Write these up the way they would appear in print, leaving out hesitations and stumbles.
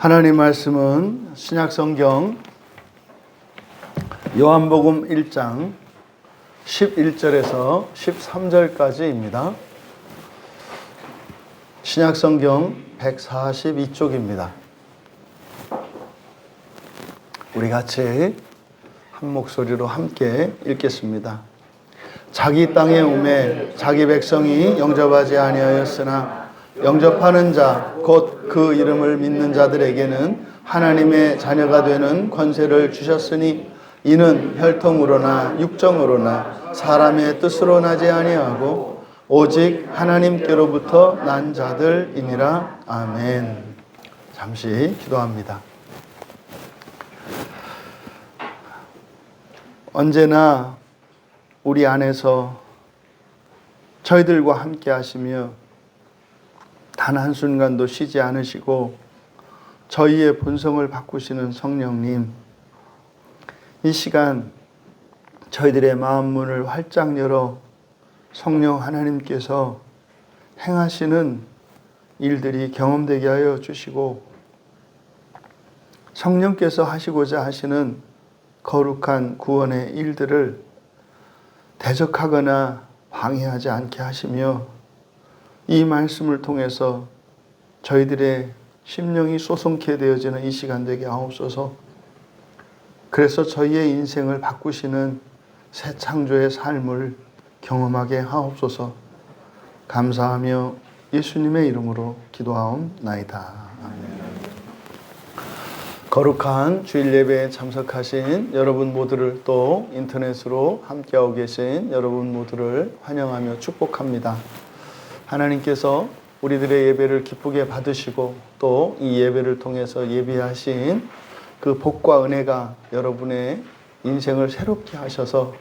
하나님 말씀은 신약성경 요한복음 1장 11절에서 13절까지입니다. 신약성경 142쪽입니다. 우리 같이 한 목소리로 함께 읽겠습니다. 자기 땅에 오매 자기 백성이 영접하지 아니하였으나 영접하는 자 곧 그 이름을 믿는 자들에게는 하나님의 자녀가 되는 권세를 주셨으니 이는 혈통으로나 육정으로나 사람의 뜻으로 나지 아니하고 오직 하나님께로부터 난 자들이니라. 아멘. 잠시 기도합니다. 언제나 우리 안에서 저희들과 함께 하시며 단 한순간도 쉬지 않으시고 저희의 본성을 바꾸시는 성령님, 이 시간 저희들의 마음 문을 활짝 열어 성령 하나님께서 행하시는 일들이 경험되게 하여 주시고 성령께서 하시고자 하시는 거룩한 구원의 일들을 대적하거나 방해하지 않게 하시며 이 말씀을 통해서 저희들의 심령이 쏘송케 되어지는 이 시간 되게 하옵소서. 그래서 저희의 인생을 바꾸시는 새 창조의 삶을 경험하게 하옵소서. 감사하며 예수님의 이름으로 기도하옵나이다. 아멘. 거룩한 주일 예배에 참석하신 여러분 모두를 또 인터넷으로 함께하고 계신 여러분 모두를 환영하며 축복합니다. 하나님께서 우리들의 예배를 기쁘게 받으시고 또 이 예배를 통해서 예비하신 그 복과 은혜가 여러분의 인생을 새롭게 하셔서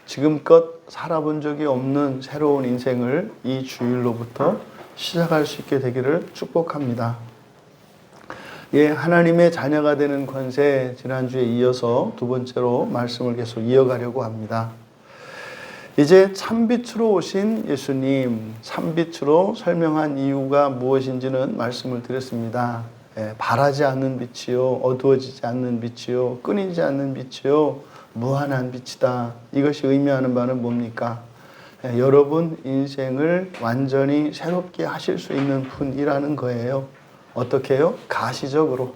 지금껏 살아본 적이 없는 새로운 인생을 이 주일로부터 시작할 수 있게 되기를 축복합니다. 하나님의 자녀가 되는 권세, 지난주에 이어서 두 번째로 말씀을 계속 이어가려고 합니다. 이제 참빛으로 오신 예수님, 참빛으로 설명한 이유가 무엇인지는 말씀을 드렸습니다. 바라지 않는 빛이요, 어두워지지 않는 빛이요, 끊이지 않는 빛이요, 무한한 빛이다. 이것이 의미하는 바는 뭡니까? 여러분 인생을 완전히 새롭게 하실 수 있는 분이라는 거예요. 어떻게 해요? 가시적으로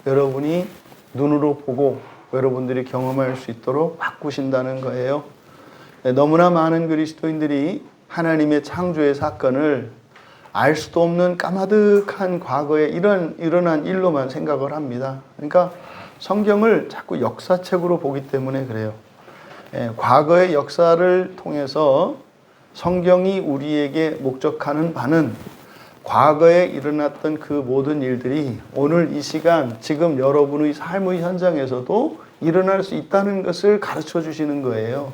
여러분이 눈으로 보고 여러분들이 경험할 수 있도록 바꾸신다는 거예요. 너무나 많은 그리스도인들이 하나님의 창조의 사건을 알 수도 없는 까마득한 과거에 일어난 일로만 생각을 합니다. 그러니까 성경을 자꾸 역사책으로 보기 때문에 그래요. 과거의 역사를 통해서 성경이 우리에게 목적하는 바는 과거에 일어났던 그 모든 일들이 오늘 이 시간 지금 여러분의 삶의 현장에서도 일어날 수 있다는 것을 가르쳐 주시는 거예요.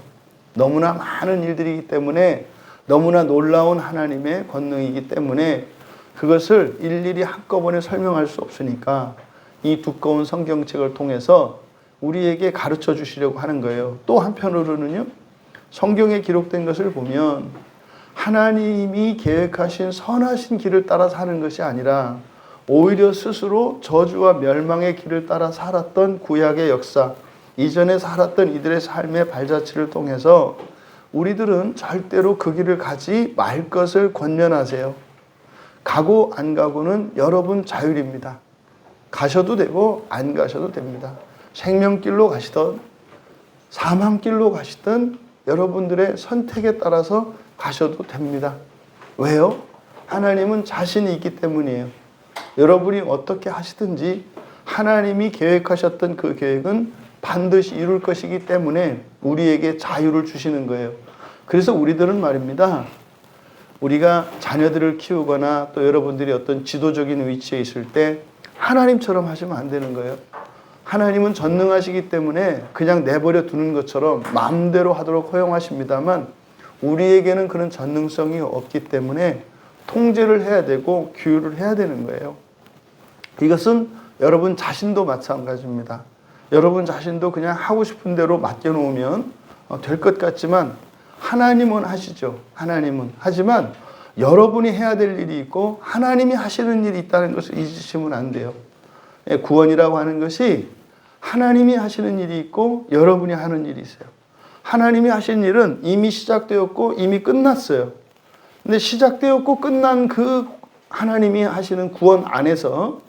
너무나 많은 일들이기 때문에 너무나 놀라운 하나님의 권능이기 때문에 그것을 일일이 한꺼번에 설명할 수 없으니까 이 두꺼운 성경책을 통해서 우리에게 가르쳐 주시려고 하는 거예요. 또 한편으로는요, 성경에 기록된 것을 보면 하나님이 계획하신 선하신 길을 따라 사는 것이 아니라 오히려 스스로 저주와 멸망의 길을 따라 살았던 구약의 역사, 이전에 살았던 이들의 삶의 발자취를 통해서 우리들은 절대로 그 길을 가지 말 것을 권면하세요. 가고 안 가고는 여러분 자율입니다. 가셔도 되고 안 가셔도 됩니다. 생명길로 가시던 사망길로 가시던 여러분들의 선택에 따라서 가셔도 됩니다. 왜요? 하나님은 자신이 있기 때문이에요. 여러분이 어떻게 하시든지 하나님이 계획하셨던 그 계획은 반드시 이룰 것이기 때문에 우리에게 자유를 주시는 거예요. 그래서 우리들은 말입니다. 우리가 자녀들을 키우거나 또 여러분들이 어떤 지도적인 위치에 있을 때 하나님처럼 하시면 안 되는 거예요. 하나님은 전능하시기 때문에 그냥 내버려 두는 것처럼 마음대로 하도록 허용하십니다만 우리에게는 그런 전능성이 없기 때문에 통제를 해야 되고 규율을 해야 되는 거예요. 이것은 여러분 자신도 마찬가지입니다. 여러분 자신도 그냥 하고 싶은 대로 맡겨놓으면 될 것 같지만 하나님은 하시죠. 하나님은. 하지만 여러분이 해야 될 일이 있고 하나님이 하시는 일이 있다는 것을 잊으시면 안 돼요. 구원이라고 하는 것이 하나님이 하시는 일이 있고 여러분이 하는 일이 있어요. 하나님이 하신 일은 이미 시작되었고 이미 끝났어요. 근데 시작되었고 끝난 그 하나님이 하시는 구원 안에서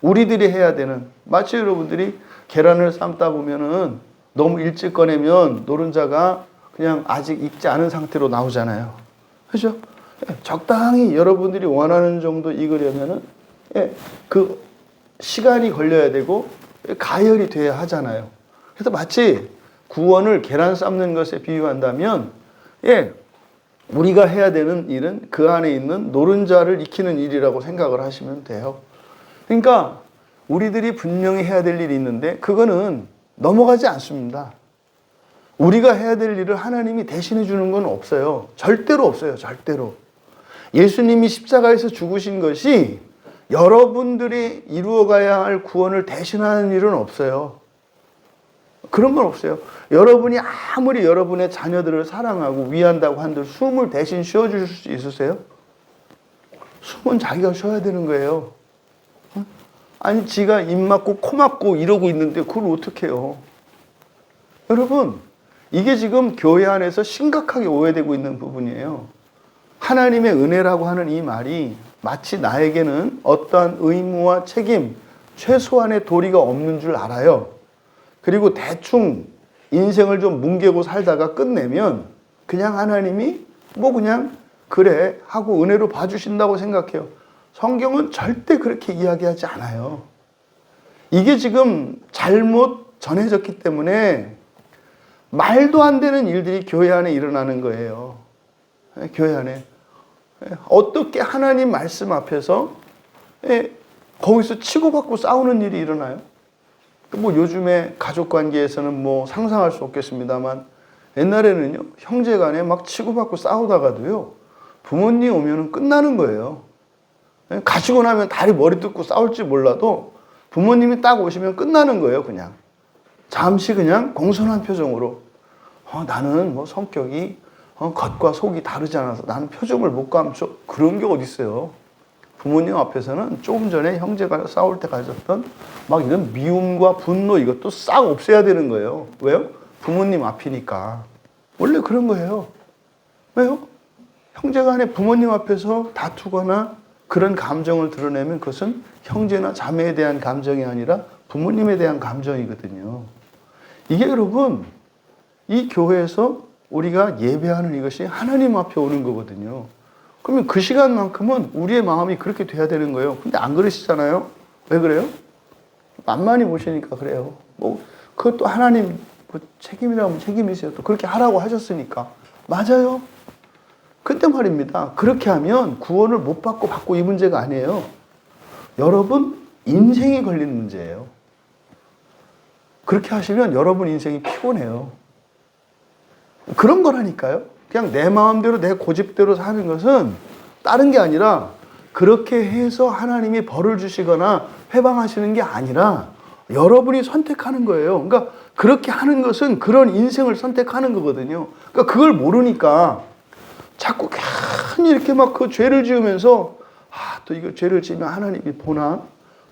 우리들이 해야 되는, 마치 여러분들이 계란을 삶다 보면은 너무 일찍 꺼내면 노른자가 그냥 아직 익지 않은 상태로 나오잖아요. 그렇죠? 적당히 여러분들이 원하는 정도 익으려면은 그 시간이 걸려야 되고 가열이 돼야 하잖아요. 그래서 마치 구원을 계란 삶는 것에 비유한다면 우리가 해야 되는 일은 그 안에 있는 노른자를 익히는 일이라고 생각을 하시면 돼요. 그러니까 우리들이 분명히 해야 될 일이 있는데 그거는 넘어가지 않습니다. 우리가 해야 될 일을 하나님이 대신해 주는 건 없어요. 절대로 없어요. 절대로. 예수님이 십자가에서 죽으신 것이 여러분들이 이루어가야 할 구원을 대신하는 일은 없어요. 그런 건 없어요. 여러분이 아무리 여러분의 자녀들을 사랑하고 위한다고 한들 숨을 대신 쉬어주실 수 있으세요? 숨은 자기가 쉬어야 되는 거예요. 아니 지가 입 막고 코 막고 이러고 있는데 그걸 어떻게 해요? 여러분, 이게 지금 교회 안에서 심각하게 오해되고 있는 부분이에요. 하나님의 은혜라고 하는 이 말이 마치 나에게는 어떠한 의무와 책임, 최소한의 도리가 없는 줄 알아요. 그리고 대충 인생을 좀 뭉개고 살다가 끝내면 그냥 하나님이 뭐 그냥 그래 하고 은혜로 봐주신다고 생각해요. 성경은 절대 그렇게 이야기하지 않아요. 이게 지금 잘못 전해졌기 때문에 말도 안 되는 일들이 교회 안에 일어나는 거예요. 교회 안에. 어떻게 하나님 말씀 앞에서 거기서 치고받고 싸우는 일이 일어나요? 뭐 요즘에 가족 관계에서는 뭐 상상할 수 없겠습니다만 옛날에는요, 형제 간에 막 치고받고 싸우다가도요, 부모님 오면은 끝나는 거예요. 가지고 나면 다리 머리 뜯고 싸울지 몰라도 부모님이 딱 오시면 끝나는 거예요, 그냥. 잠시 그냥 공손한 표정으로. 나는 뭐 성격이 겉과 속이 다르지 않아서 나는 표정을 못 감춰. 그런 게 어디 있어요. 부모님 앞에서는 조금 전에 형제가 싸울 때 가졌던 막 이런 미움과 분노 이것도 싹 없애야 되는 거예요. 왜요? 부모님 앞이니까. 원래 그런 거예요. 왜요? 형제간에 부모님 앞에서 다투거나 그런 감정을 드러내면 그것은 형제나 자매에 대한 감정이 아니라 부모님에 대한 감정이거든요. 이게 여러분, 이 교회에서 우리가 예배하는 이것이 하나님 앞에 오는 거거든요. 그러면 그 시간만큼은 우리의 마음이 그렇게 돼야 되는 거예요. 근데 안 그러시잖아요? 왜 그래요? 만만히 보시니까 그래요. 뭐, 그것도 하나님 책임이라면 책임이세요. 또 그렇게 하라고 하셨으니까. 맞아요. 근데 말입니다. 그렇게 하면 구원을 못 받고 이 문제가 아니에요. 여러분, 인생이 걸리는 문제예요. 그렇게 하시면 여러분 인생이 피곤해요. 그런 거라니까요. 그냥 내 마음대로 내 고집대로 사는 것은 다른 게 아니라 그렇게 해서 하나님이 벌을 주시거나 회방하시는 게 아니라 여러분이 선택하는 거예요. 그러니까 그렇게 하는 것은 그런 인생을 선택하는 거거든요. 그러니까 그걸 모르니까 자꾸 괜히 이렇게 막 그 죄를 지으면서 또 이거 죄를 지으면 하나님이 보나?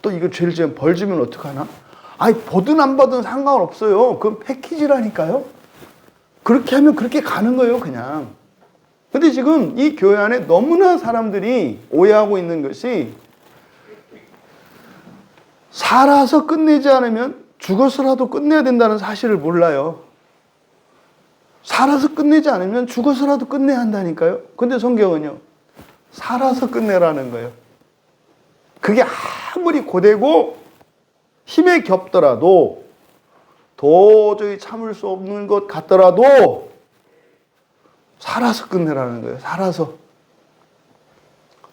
또 이거 죄를 지으면 벌 주면 어떡하나? 아니 보든 안 받든 상관없어요. 그건 패키지라니까요. 그렇게 하면 그렇게 가는 거예요, 그냥. 근데 지금 이 교회 안에 너무나 사람들이 오해하고 있는 것이 살아서 끝내지 않으면 죽어서라도 끝내야 된다는 사실을 몰라요. 살아서 끝내지 않으면 죽어서라도 끝내야 한다니까요. 근데 성경은요, 살아서 끝내라는 거예요. 그게 아무리 고되고 힘에 겹더라도 도저히 참을 수 없는 것 같더라도 살아서 끝내라는 거예요. 살아서.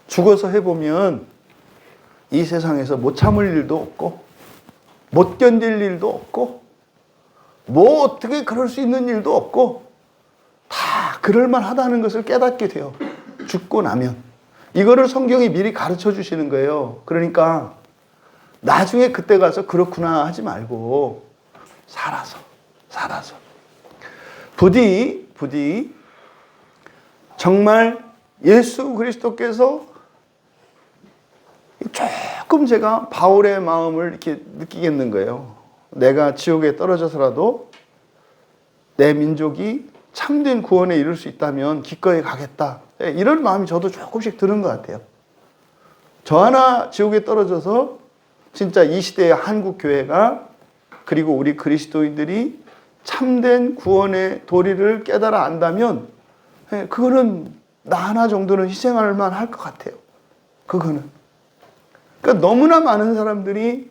죽어서 해보면 이 세상에서 못 참을 일도 없고 못 견딜 일도 없고 뭐 어떻게 그럴 수 있는 일도 없고 다 그럴만 하다는 것을 깨닫게 돼요. 죽고 나면. 이거를 성경이 미리 가르쳐 주시는 거예요. 그러니까 나중에 그때 가서 그렇구나 하지 말고 살아서. 부디 정말 예수 그리스도께서 조금 제가 바울의 마음을 이렇게 느끼겠는 거예요. 내가 지옥에 떨어져서라도 내 민족이 참된 구원에 이룰 수 있다면 기꺼이 가겠다. 이런 마음이 저도 조금씩 드는 것 같아요. 저 하나 지옥에 떨어져서 진짜 이 시대의 한국 교회가 그리고 우리 그리스도인들이 참된 구원의 도리를 깨달아 안다면 그거는 나 하나 정도는 희생할 만할 것 같아요. 그거는. 그러니까 너무나 많은 사람들이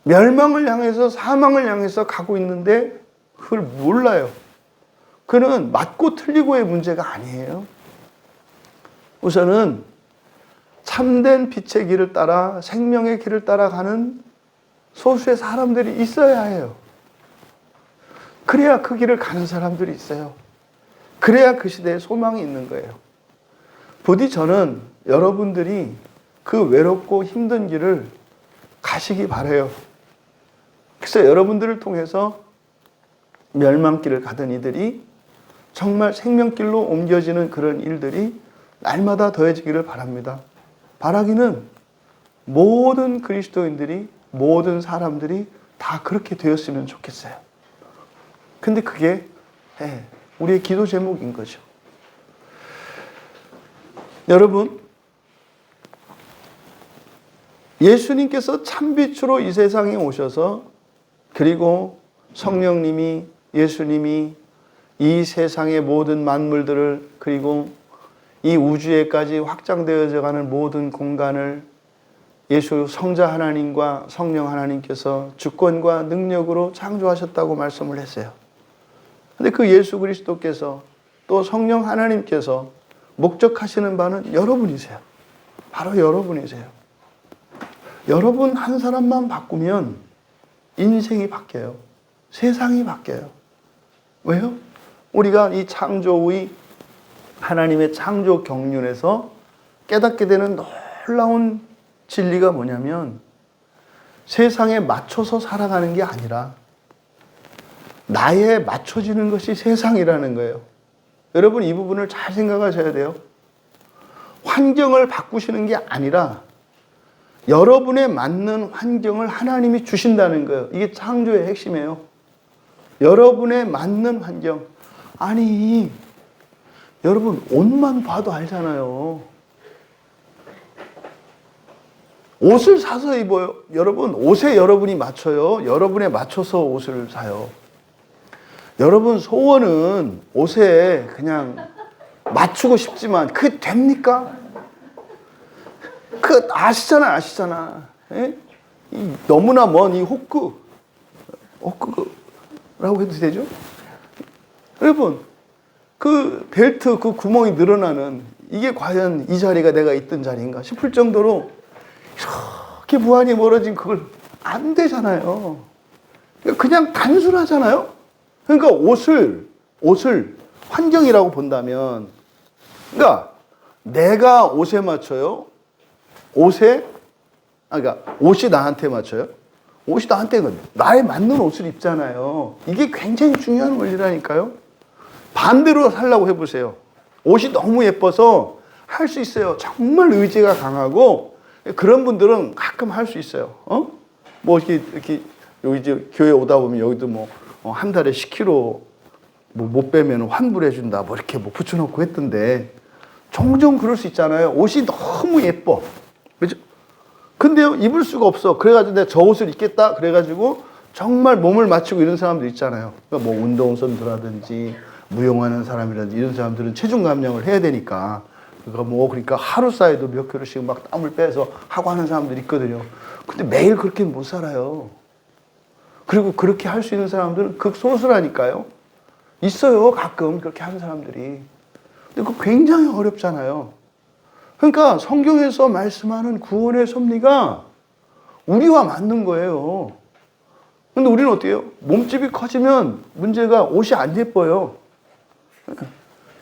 멸망을 향해서 사망을 향해서 가고 있는데 그걸 몰라요. 그는 맞고 틀리고의 문제가 아니에요. 우선은 참된 빛의 길을 따라 생명의 길을 따라가는 소수의 사람들이 있어야 해요. 그래야 그 길을 가는 사람들이 있어요. 그래야 그 시대에 소망이 있는 거예요. 부디 저는 여러분들이 그 외롭고 힘든 길을 가시기 바라요. 그래서 여러분들을 통해서 멸망길을 가던 이들이 정말 생명길로 옮겨지는 그런 일들이 날마다 더해지기를 바랍니다. 바라기는 모든 그리스도인들이, 모든 사람들이 다 그렇게 되었으면 좋겠어요. 근데 그게 우리의 기도 제목인 거죠. 여러분, 예수님께서 참빛으로 이 세상에 오셔서 그리고 성령님이, 예수님이 이 세상의 모든 만물들을 그리고 이 우주에까지 확장되어져 가는 모든 공간을 예수 성자 하나님과 성령 하나님께서 주권과 능력으로 창조하셨다고 말씀을 했어요. 근데 그 예수 그리스도께서 또 성령 하나님께서 목적하시는 바는 여러분이세요. 바로 여러분이세요. 여러분 한 사람만 바꾸면 인생이 바뀌어요. 세상이 바뀌어요. 왜요? 우리가 이 창조의 하나님의 창조 경륜에서 깨닫게 되는 놀라운 진리가 뭐냐면 세상에 맞춰서 살아가는 게 아니라 나에 맞춰지는 것이 세상이라는 거예요. 여러분 이 부분을 잘 생각하셔야 돼요. 환경을 바꾸시는 게 아니라 여러분에 맞는 환경을 하나님이 주신다는 거예요. 이게 창조의 핵심이에요. 여러분에 맞는 환경. 아니 여러분 옷만 봐도 알잖아요. 옷을 사서 입어요. 여러분 옷에 여러분이 맞춰요. 여러분에 맞춰서 옷을 사요. 여러분 소원은 옷에 그냥 맞추고 싶지만 그게 됩니까? 그 아시잖아. 이 너무나 먼 이 호크라고 해도 되죠? 여러분 그 벨트 그 구멍이 늘어나는 이게 과연 이 자리가 내가 있던 자리인가 싶을 정도로 이렇게 무한히 멀어진 그걸 안 되잖아요. 그냥 단순하잖아요. 그러니까 옷을 환경이라고 본다면, 그러니까 내가 옷에 맞춰요. 그러니까 옷이 나한테 맞춰요. 옷이 나한테 나에 맞는 옷을 입잖아요. 이게 굉장히 중요한 원리라니까요. 반대로 살라고 해보세요. 옷이 너무 예뻐서 할 수 있어요. 정말 의지가 강하고 그런 분들은 가끔 할 수 있어요. 뭐 이렇게 여기 이제 교회 오다 보면 여기도 뭐 한 달에 10kg 뭐 못 빼면 환불해 준다. 뭐 이렇게 뭐 붙여놓고 했던데 종종 그럴 수 있잖아요. 옷이 너무 예뻐. 그죠? 근데요 입을 수가 없어. 그래가지고 내가 저 옷을 입겠다. 그래가지고 정말 몸을 맞추고 이런 사람들 있잖아요. 그러니까 뭐 운동선수라든지 무용하는 사람이라든지 이런 사람들은 체중 감량을 해야 되니까 그러니까 하루 사이도 몇 킬로씩 막 땀을 빼서 하고 하는 사람들이 있거든요. 근데 매일 그렇게 못 살아요. 그리고 그렇게 할 수 있는 사람들은 극소수라니까요. 있어요. 가끔 그렇게 하는 사람들이. 근데 그거 굉장히 어렵잖아요. 그러니까 성경에서 말씀하는 구원의 섭리가 우리와 맞는 거예요. 근데 우리는 어때요? 몸집이 커지면 문제가 옷이 안 예뻐요.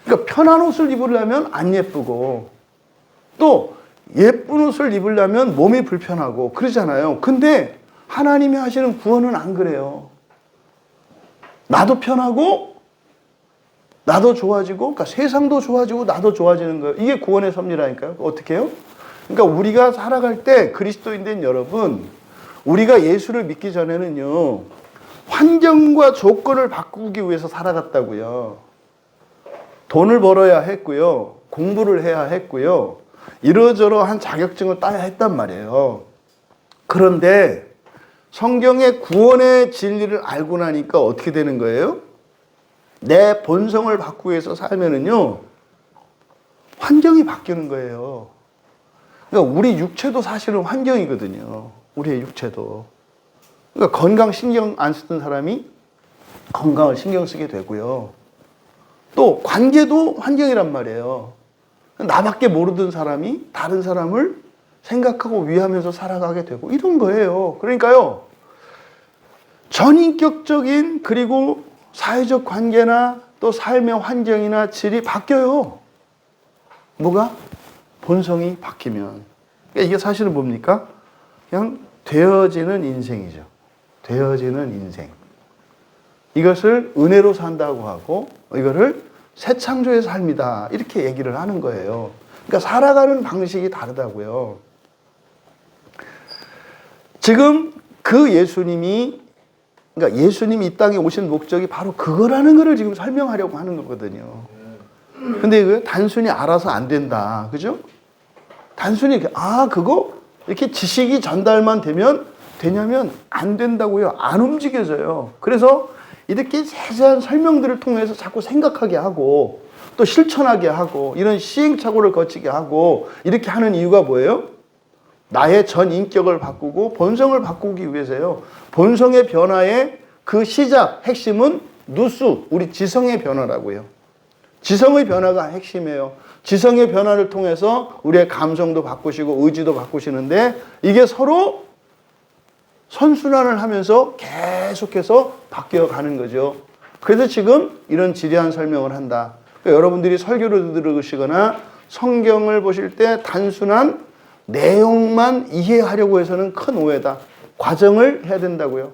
그러니까 편한 옷을 입으려면 안 예쁘고 또 예쁜 옷을 입으려면 몸이 불편하고 그러잖아요. 근데 하나님이 하시는 구원은 안 그래요. 나도 편하고 나도 좋아지고, 그러니까 세상도 좋아지고 나도 좋아지는 거예요. 이게 구원의 섭리라니까요. 어떻게 해요? 그러니까 우리가 살아갈 때 그리스도인된 여러분, 우리가 예수를 믿기 전에는요, 환경과 조건을 바꾸기 위해서 살아갔다고요. 돈을 벌어야 했고요. 공부를 해야 했고요. 이러저러한 자격증을 따야 했단 말이에요. 그런데 성경의 구원의 진리를 알고 나니까 어떻게 되는 거예요? 내 본성을 바꾸기 위해서 살면은요, 환경이 바뀌는 거예요. 그러니까 우리 육체도 사실은 환경이거든요. 우리의 육체도. 그러니까 건강 신경 안 쓰던 사람이 건강을 신경 쓰게 되고요. 또 관계도 환경이란 말이에요. 나밖에 모르던 사람이 다른 사람을 생각하고 위하면서 살아가게 되고 이런 거예요. 그러니까요, 전인격적인 그리고 사회적 관계나 또 삶의 환경이나 질이 바뀌어요. 뭐가? 본성이 바뀌면. 그러니까 이게 사실은 뭡니까? 그냥 되어지는 인생이죠. 되어지는 인생. 이것을 은혜로 산다고 하고 이거를 새 창조의 삶이다 이렇게 얘기를 하는 거예요. 그러니까 살아가는 방식이 다르다고요. 지금 그 예수님이, 그러니까 예수님이 이 땅에 오신 목적이 바로 그거라는 것을 지금 설명하려고 하는 거거든요. 근데 이거 단순히 알아서 안 된다. 그죠? 단순히 그거 이렇게 지식이 전달만 되냐면 안 된다고요. 안 움직여져요. 그래서 이렇게 세세한 설명들을 통해서 자꾸 생각하게 하고 또 실천하게 하고 이런 시행착오를 거치게 하고 이렇게 하는 이유가 뭐예요? 나의 전 인격을 바꾸고 본성을 바꾸기 위해서요. 본성의 변화의 그 시작, 핵심은 누수, 우리 지성의 변화라고요. 지성의 변화가 핵심이에요. 지성의 변화를 통해서 우리의 감성도 바꾸시고 의지도 바꾸시는데 이게 서로 선순환을 하면서 계속해서 바뀌어가는 거죠. 그래서 지금 이런 지리한 설명을 한다. 그러니까 여러분들이 설교를 들으시거나 성경을 보실 때 단순한 내용만 이해하려고 해서는 큰 오해다. 과정을 해야 된다고요.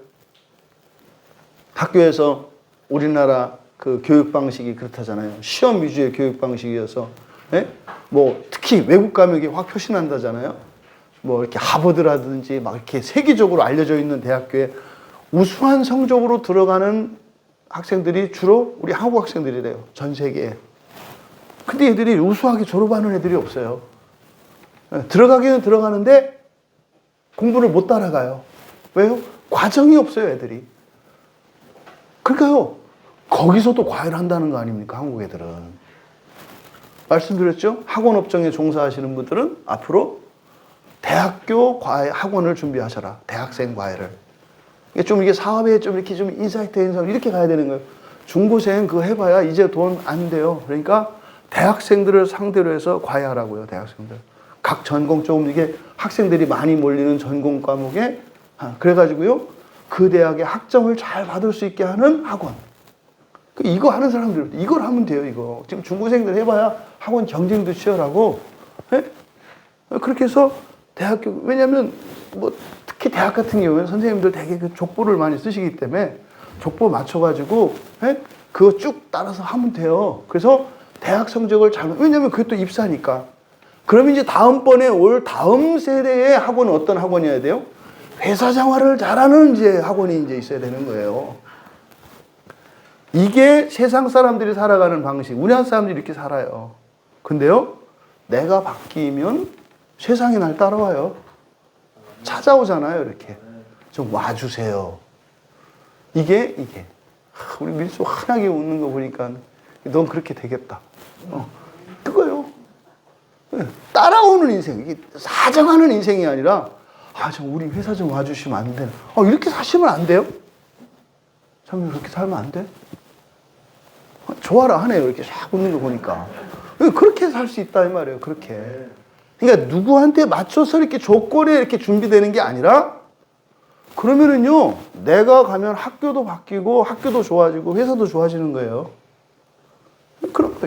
학교에서 우리나라 그 교육 방식이 그렇다잖아요. 시험 위주의 교육 방식이어서, 뭐 특히 외국 가면 이게 확 표시난다잖아요. 뭐 이렇게 하버드라든지 막 이렇게 세계적으로 알려져 있는 대학교에 우수한 성적으로 들어가는 학생들이 주로 우리 한국 학생들이래요. 전 세계에. 근데 애들이 우수하게 졸업하는 애들이 없어요. 들어가기는 들어가는데 공부를 못 따라가요. 왜요? 과정이 없어요, 애들이. 그러니까요, 거기서도 과외를 한다는 거 아닙니까, 한국 애들은. 말씀드렸죠? 학원 업종에 종사하시는 분들은 앞으로 대학교 과외 학원을 준비하셔라. 대학생 과외를. 이게 사업에 좀 이렇게 좀 인사이트 이렇게 가야 되는 거예요. 중고생 그거 해봐야 이제 돈 안 돼요. 그러니까 대학생들을 상대로 해서 과외하라고요, 대학생들. 각 전공 조금 이게 학생들이 많이 몰리는 전공 과목에 그래가지고요, 그 대학의 학점을 잘 받을 수 있게 하는 학원. 이거 하는 사람들, 이걸 하면 돼요, 이거. 지금 중고생들 해봐야 학원 경쟁도 치열하고, 그렇게 해서 대학교, 왜냐면, 뭐, 특히 대학 같은 경우에는 선생님들 되게 그 족보를 많이 쓰시기 때문에 족보 맞춰가지고, 그거 쭉 따라서 하면 돼요. 그래서 대학 성적을 왜냐면 그게 또 입사니까. 그럼 이제 다음번에 올 다음 세대의 학원은 어떤 학원이어야 돼요? 회사 생활을 잘하는 이제 학원이 이제 있어야 되는 거예요. 이게 세상 사람들이 살아가는 방식. 우리나라 사람들이 이렇게 살아요. 근데요, 내가 바뀌면 세상이 날 따라와요. 찾아오잖아요, 이렇게. 좀 와주세요. 이게. 우리 밀수 환하게 웃는 거 보니까 넌 그렇게 되겠다. 그거요. 따라오는 인생. 이게 사정하는 인생이 아니라, 좀 우리 회사 좀 와주시면 안 되나? 이렇게 사시면 안 돼요? 참, 그렇게 살면 안 돼? 좋아라 하네요. 이렇게 쫙 웃는 거 보니까. 그렇게 살 수 있다, 이 말이에요. 그렇게. 그러니까 누구한테 맞춰서 이렇게 조건에 이렇게 준비되는 게 아니라, 그러면은요, 내가 가면 학교도 바뀌고, 학교도 좋아지고, 회사도 좋아지는 거예요.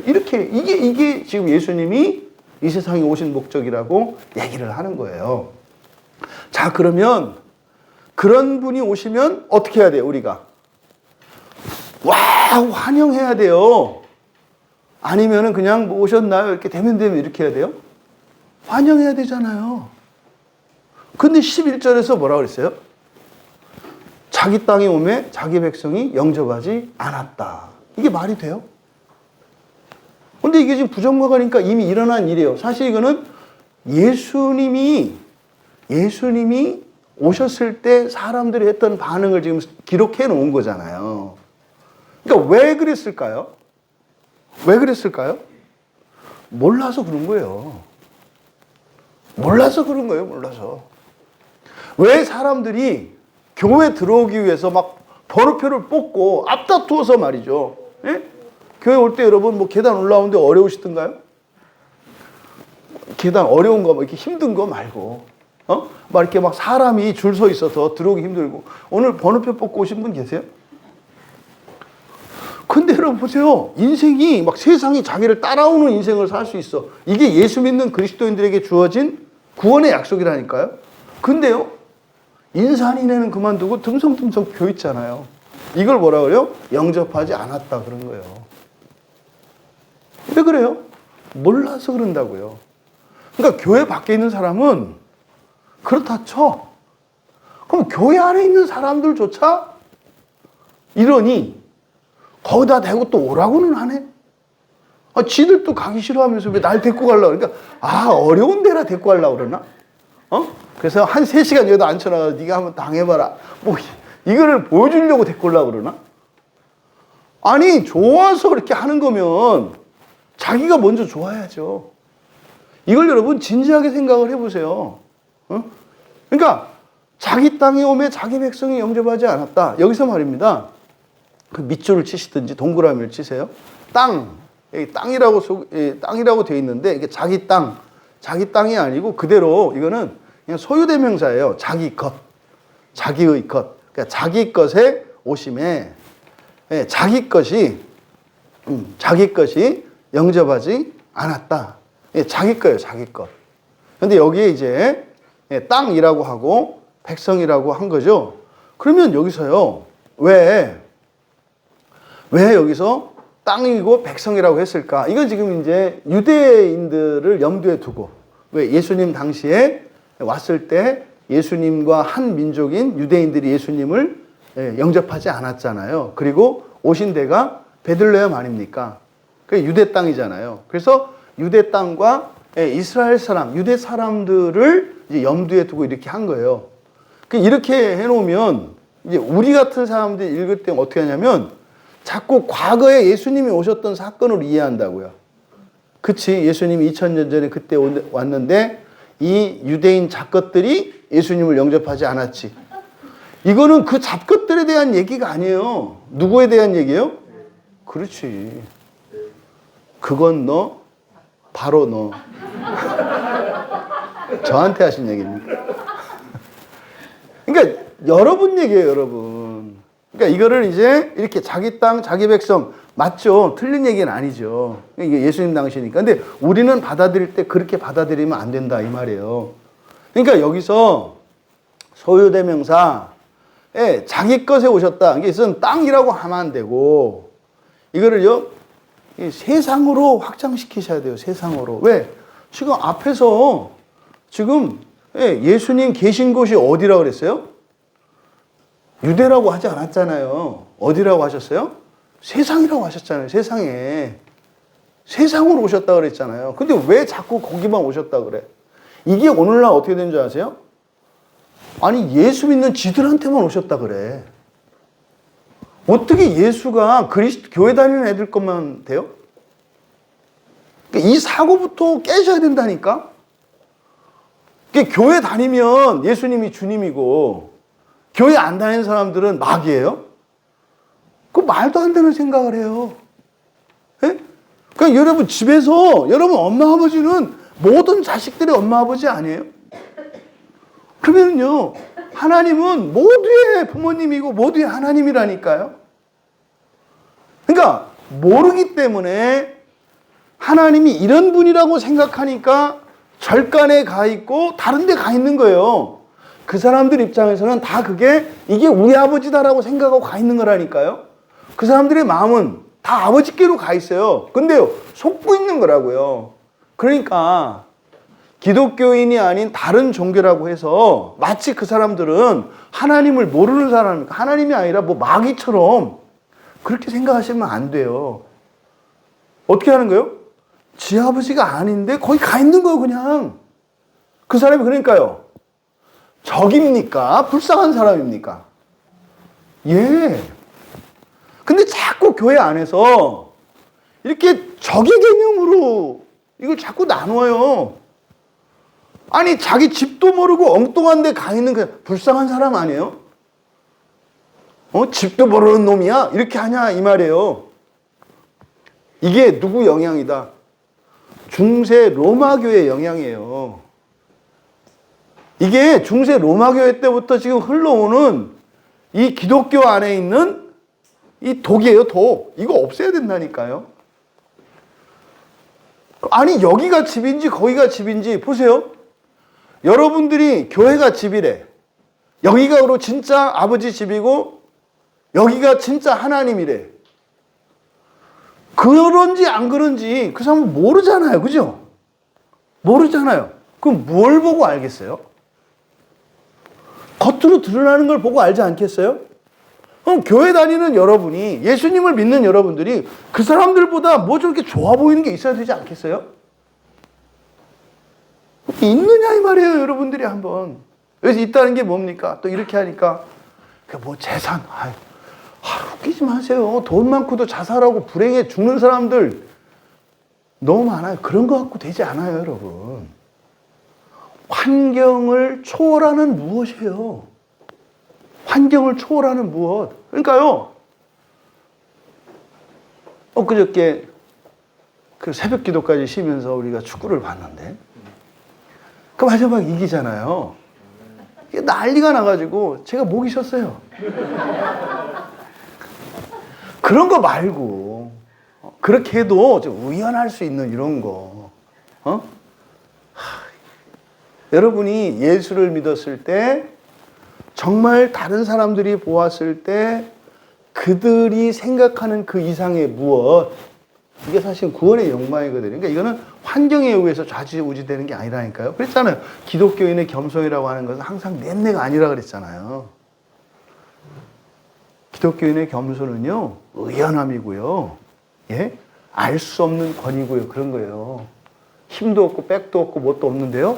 이게 지금 예수님이 이 세상에 오신 목적이라고 얘기를 하는 거예요. 자, 그러면 그런 분이 오시면 어떻게 해야 돼요, 우리가? 와, 환영해야 돼요. 아니면은 그냥 뭐 오셨나요? 이렇게 되면 이렇게 해야 돼요? 환영해야 되잖아요. 근데 11절에서 뭐라고 그랬어요? 자기 땅에 오매 자기 백성이 영접하지 않았다. 이게 말이 돼요? 근데 이게 지금 부정과가니까 이미 일어난 일이에요. 사실 이거는 예수님이 오셨을 때 사람들이 했던 반응을 지금 기록해 놓은 거잖아요. 그러니까 왜 그랬을까요? 왜 그랬을까요? 몰라서 그런 거예요. 몰라서 그런 거예요, 몰라서. 왜 사람들이 교회 들어오기 위해서 막 번호표를 뽑고 앞다투어서 말이죠. 예? 교회 올 때 여러분 뭐 계단 올라오는데 어려우시던가요? 계단 어려운 거, 뭐 이렇게 힘든 거 말고, 막 이렇게 막 사람이 줄 서 있어서 들어오기 힘들고, 오늘 번호표 뽑고 오신 분 계세요? 근데 여러분 보세요. 인생이 막 세상이 자기를 따라오는 인생을 살 수 있어. 이게 예수 믿는 그리스도인들에게 주어진 구원의 약속이라니까요. 근데요, 인산인해는 그만두고 듬성듬성 펴 있잖아요. 이걸 뭐라 그래요? 영접하지 않았다 그런 거예요. 왜 그래요? 몰라서 그런다고요. 그러니까 교회 밖에 있는 사람은 그렇다 쳐. 그럼 교회 안에 있는 사람들조차 이러니 거기다 대고 또 오라고는 하네. 지들도 가기 싫어하면서 왜 날 데리고 가려고 그러니까 어려운 데라 데리고 가려고 그러나? 그래서 한 3시간 여기다 앉혀놔 네가 한번 당해봐라. 뭐 이거를 보여주려고 데리고 오려고 그러나? 아니 좋아서 그렇게 하는 거면 자기가 먼저 좋아야죠. 이걸 여러분 진지하게 생각을 해보세요. 그러니까 자기 땅에 오매 자기 백성이 영접하지 않았다. 여기서 말입니다. 그 밑줄을 치시든지 동그라미를 치세요. 여기 땅이라고 되어 있는데 이게 자기 땅이 아니고 그대로 이거는 그냥 소유대명사예요. 자기 것, 자기의 것. 그러니까 자기 것에 오심에 자기 것이 영접하지 않았다. 자기 거예요, 자기 것. 근데 여기에 이제 땅이라고 하고 백성이라고 한 거죠. 그러면 여기서요, 왜 여기서 땅이고 백성이라고 했을까? 이건 지금 이제 유대인들을 염두에 두고, 왜 예수님 당시에 왔을 때 예수님과 한 민족인 유대인들이 예수님을 영접하지 않았잖아요. 그리고 오신 데가 베들레헴 아닙니까? 그게 유대 땅이잖아요. 그래서 유대 땅과 이스라엘 사람, 유대 사람들을 이제 염두에 두고 이렇게 한 거예요. 이렇게 해놓으면 이제 우리 같은 사람들이 읽을 때 어떻게 하냐면 자꾸 과거에 예수님이 오셨던 사건을 이해한다고요. 그치, 예수님이 2000년 전에 그때 왔는데 이 유대인 잡것들이 예수님을 영접하지 않았지. 이거는 그 잡것들에 대한 얘기가 아니에요. 누구에 대한 얘기예요? 그렇지. 그건 너, 바로 너. 저한테 하신 얘기입니다. 그러니까 여러분 얘기예요, 여러분. 그러니까 이거를 이제 이렇게 자기 땅, 자기 백성 맞죠? 틀린 얘기는 아니죠. 이게 예수님 당시니까. 근데 우리는 받아들일 때 그렇게 받아들이면 안 된다 이 말이에요. 그러니까 여기서 소유대명사에 자기 것에 오셨다. 이것은 땅이라고 하면 안 되고 이거를요 세상으로 확장시키셔야 돼요. 세상으로. 왜? 지금 앞에서 지금 예수님 계신 곳이 어디라고 그랬어요? 유대라고 하지 않았잖아요. 어디라고 하셨어요? 세상이라고 하셨잖아요. 세상에. 세상으로 오셨다고 그랬잖아요. 근데 왜 자꾸 거기만 오셨다고 그래? 이게 오늘날 어떻게 된 줄 아세요? 아니 예수 믿는 지들한테만 오셨다 그래. 어떻게 예수가 교회 다니는 애들 것만 돼요? 그러니까 이 사고부터 깨셔야 된다니까? 그러니까 교회 다니면 예수님이 주님이고 교회 안 다니는 사람들은 마귀예요? 그 말도 안 되는 생각을 해요. 예? 그러니까 여러분 집에서 여러분 엄마 아버지는 모든 자식들의 엄마 아버지 아니에요? 그러면요 하나님은 모두의 부모님이고 모두의 하나님이라니까요. 그러니까 모르기 때문에 하나님이 이런 분이라고 생각하니까 절간에 가 있고 다른 데 가 있는 거예요. 그 사람들 입장에서는 다 이게 우리 아버지다라고 생각하고 가 있는 거라니까요. 그 사람들의 마음은 다 아버지께로 가 있어요. 근데요, 속고 있는 거라고요. 그러니까 기독교인이 아닌 다른 종교라고 해서 마치 그 사람들은 하나님을 모르는 사람이니까 하나님이 아니라 뭐 마귀처럼 그렇게 생각하시면 안 돼요. 어떻게 하는 거예요? 지 아버지가 아닌데 거기 가 있는 거예요, 그냥. 그 사람이 그러니까요. 적입니까? 불쌍한 사람입니까? 예. 근데 자꾸 교회 안에서 이렇게 적의 개념으로 이걸 자꾸 나눠요. 아니, 자기 집도 모르고 엉뚱한 데 가 있는 그 불쌍한 사람 아니에요? 집도 모르는 놈이야? 이렇게 하냐, 이 말이에요. 이게 누구 영향이다? 중세 로마교의 영향이에요. 이게 중세 로마교회 때부터 지금 흘러오는 이 기독교 안에 있는 이 독이에요, 독. 이거 없애야 된다니까요. 아니, 여기가 집인지 거기가 집인지 보세요. 여러분들이 교회가 집이래. 여기가 그로 진짜 아버지 집이고 여기가 진짜 하나님이래. 그런지 안 그런지 그 사람은 모르잖아요. 그죠? 모르잖아요. 그럼 뭘 보고 알겠어요? 겉으로 드러나는 걸 보고 알지 않겠어요? 그럼 교회 다니는 여러분이, 예수님을 믿는 여러분들이 그 사람들보다 뭐 저렇게 좋아 보이는 게 있어야 되지 않겠어요? 있느냐 이 말이에요, 여러분들이 한번. 여기서 있다는 게 뭡니까? 또 이렇게 하니까 뭐 재산, 웃기지 마세요. 돈 많고도 자살하고 불행해 죽는 사람들 너무 많아요. 그런 거 갖고 되지 않아요, 여러분. 환경을 초월하는 무엇이에요? 환경을 초월하는 무엇? 그러니까요. 엊그저께 그 새벽 기도까지 쉬면서 우리가 축구를 봤는데 그 마지막 이기잖아요. 이게 난리가 나가지고 제가 목이 쉬었어요. 그런 거 말고 그렇게 해도 좀 우연할 수 있는 이런 거. 여러분이 예수를 믿었을 때 정말 다른 사람들이 보았을 때 그들이 생각하는 그 이상의 무엇, 이게 사실 구원의 영광이거든요. 그러니까 이거는 환경에 의해서 좌지우지 되는 게 아니라니까요. 그랬잖아요. 기독교인의 겸손이라고 하는 것은 항상 낸내가 아니라 그랬잖아요. 기독교인의 겸손은요, 의연함이고요. 예? 알 수 없는 권위고요. 그런 거예요. 힘도 없고 백도 없고 뭣도 없는데요.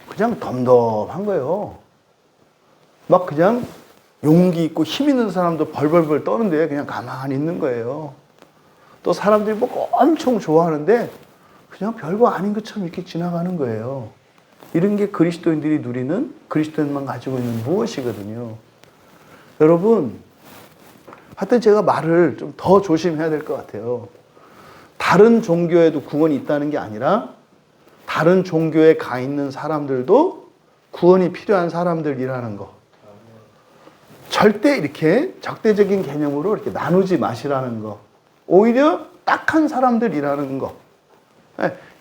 그냥 덤덤한 거예요. 막 그냥 용기 있고 힘 있는 사람도 벌벌벌 떠는데 그냥 가만히 있는 거예요. 또 사람들이 뭐 엄청 좋아하는데 그냥 별거 아닌 것처럼 이렇게 지나가는 거예요. 이런 게 그리스도인들이 누리는, 그리스도인만 가지고 있는 무엇이거든요. 여러분, 하여튼 제가 말을 좀 더 조심해야 될 것 같아요. 다른 종교에도 구원이 있다는 게 아니라 다른 종교에 가 있는 사람들도 구원이 필요한 사람들이라는 거. 절대 이렇게 적대적인 개념으로 이렇게 나누지 마시라는 거. 오히려 딱한 사람들이라는 거.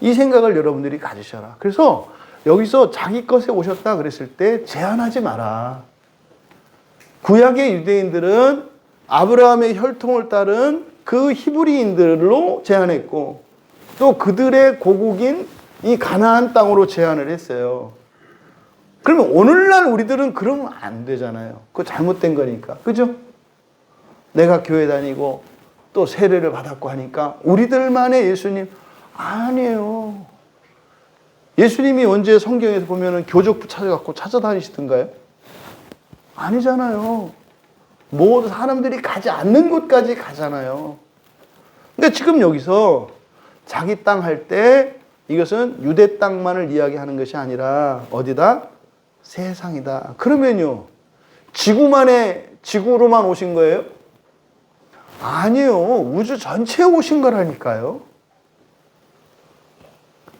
이 생각을 여러분들이 가지셔라. 그래서 여기서 자기 것에 오셨다 그랬을 때 제한하지 마라. 구약의 유대인들은 아브라함의 혈통을 따른 그 히브리인들로 제한했고 또 그들의 고국인 이 가나안 땅으로 제한을 했어요. 그러면 오늘날 우리들은 그러면 안 되잖아요. 그거 잘못된 거니까. 그죠? 내가 교회 다니고 또 세례를 받았고 하니까 우리들만의 예수님 아니에요. 예수님이 언제 성경에서 보면은 교족부 찾아갖고 찾아다니시던가요? 아니잖아요. 모두 사람들이 가지 않는 곳까지 가잖아요. 그러니까 지금 여기서 자기 땅 할 때 이것은 유대 땅만을 이야기하는 것이 아니라 어디다? 세상이다. 그러면요, 지구로만 오신 거예요? 아니에요. 우주 전체에 오신 거라니까요.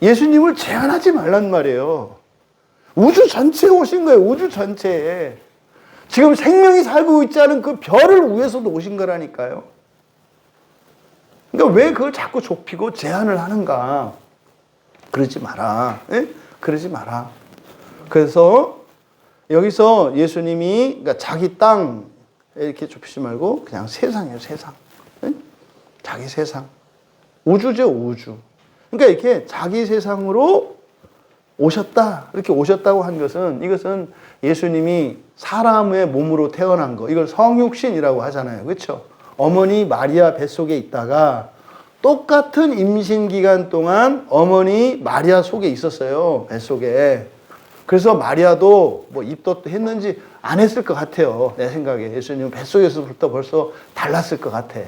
예수님을 제한하지 말란 말이에요. 우주 전체에 오신 거예요. 우주 전체에. 지금 생명이 살고 있지 않은 그 별을 위해서도 오신 거라니까요. 그러니까 왜 그걸 자꾸 좁히고 제한을 하는가? 그러지 마라. 예? 그러지 마라. 그래서 여기서 예수님이 그러니까 자기 땅 이렇게 좁히지 말고 그냥 세상이에요, 세상. 예? 자기 세상. 우주죠, 우주. 그러니까 이렇게 자기 세상으로 오셨다. 이렇게 오셨다고 한 것은 이것은 예수님이 사람의 몸으로 태어난 거. 이걸 성육신이라고 하잖아요. 그렇죠? 어머니 마리아 뱃속에 있다가 똑같은 임신 기간 동안 어머니 마리아 속에 있었어요. 뱃속에. 그래서 마리아도 뭐 입덧도 했는지 안 했을 것 같아요. 내 생각에. 예수님은 뱃속에서부터 벌써 달랐을 것 같아.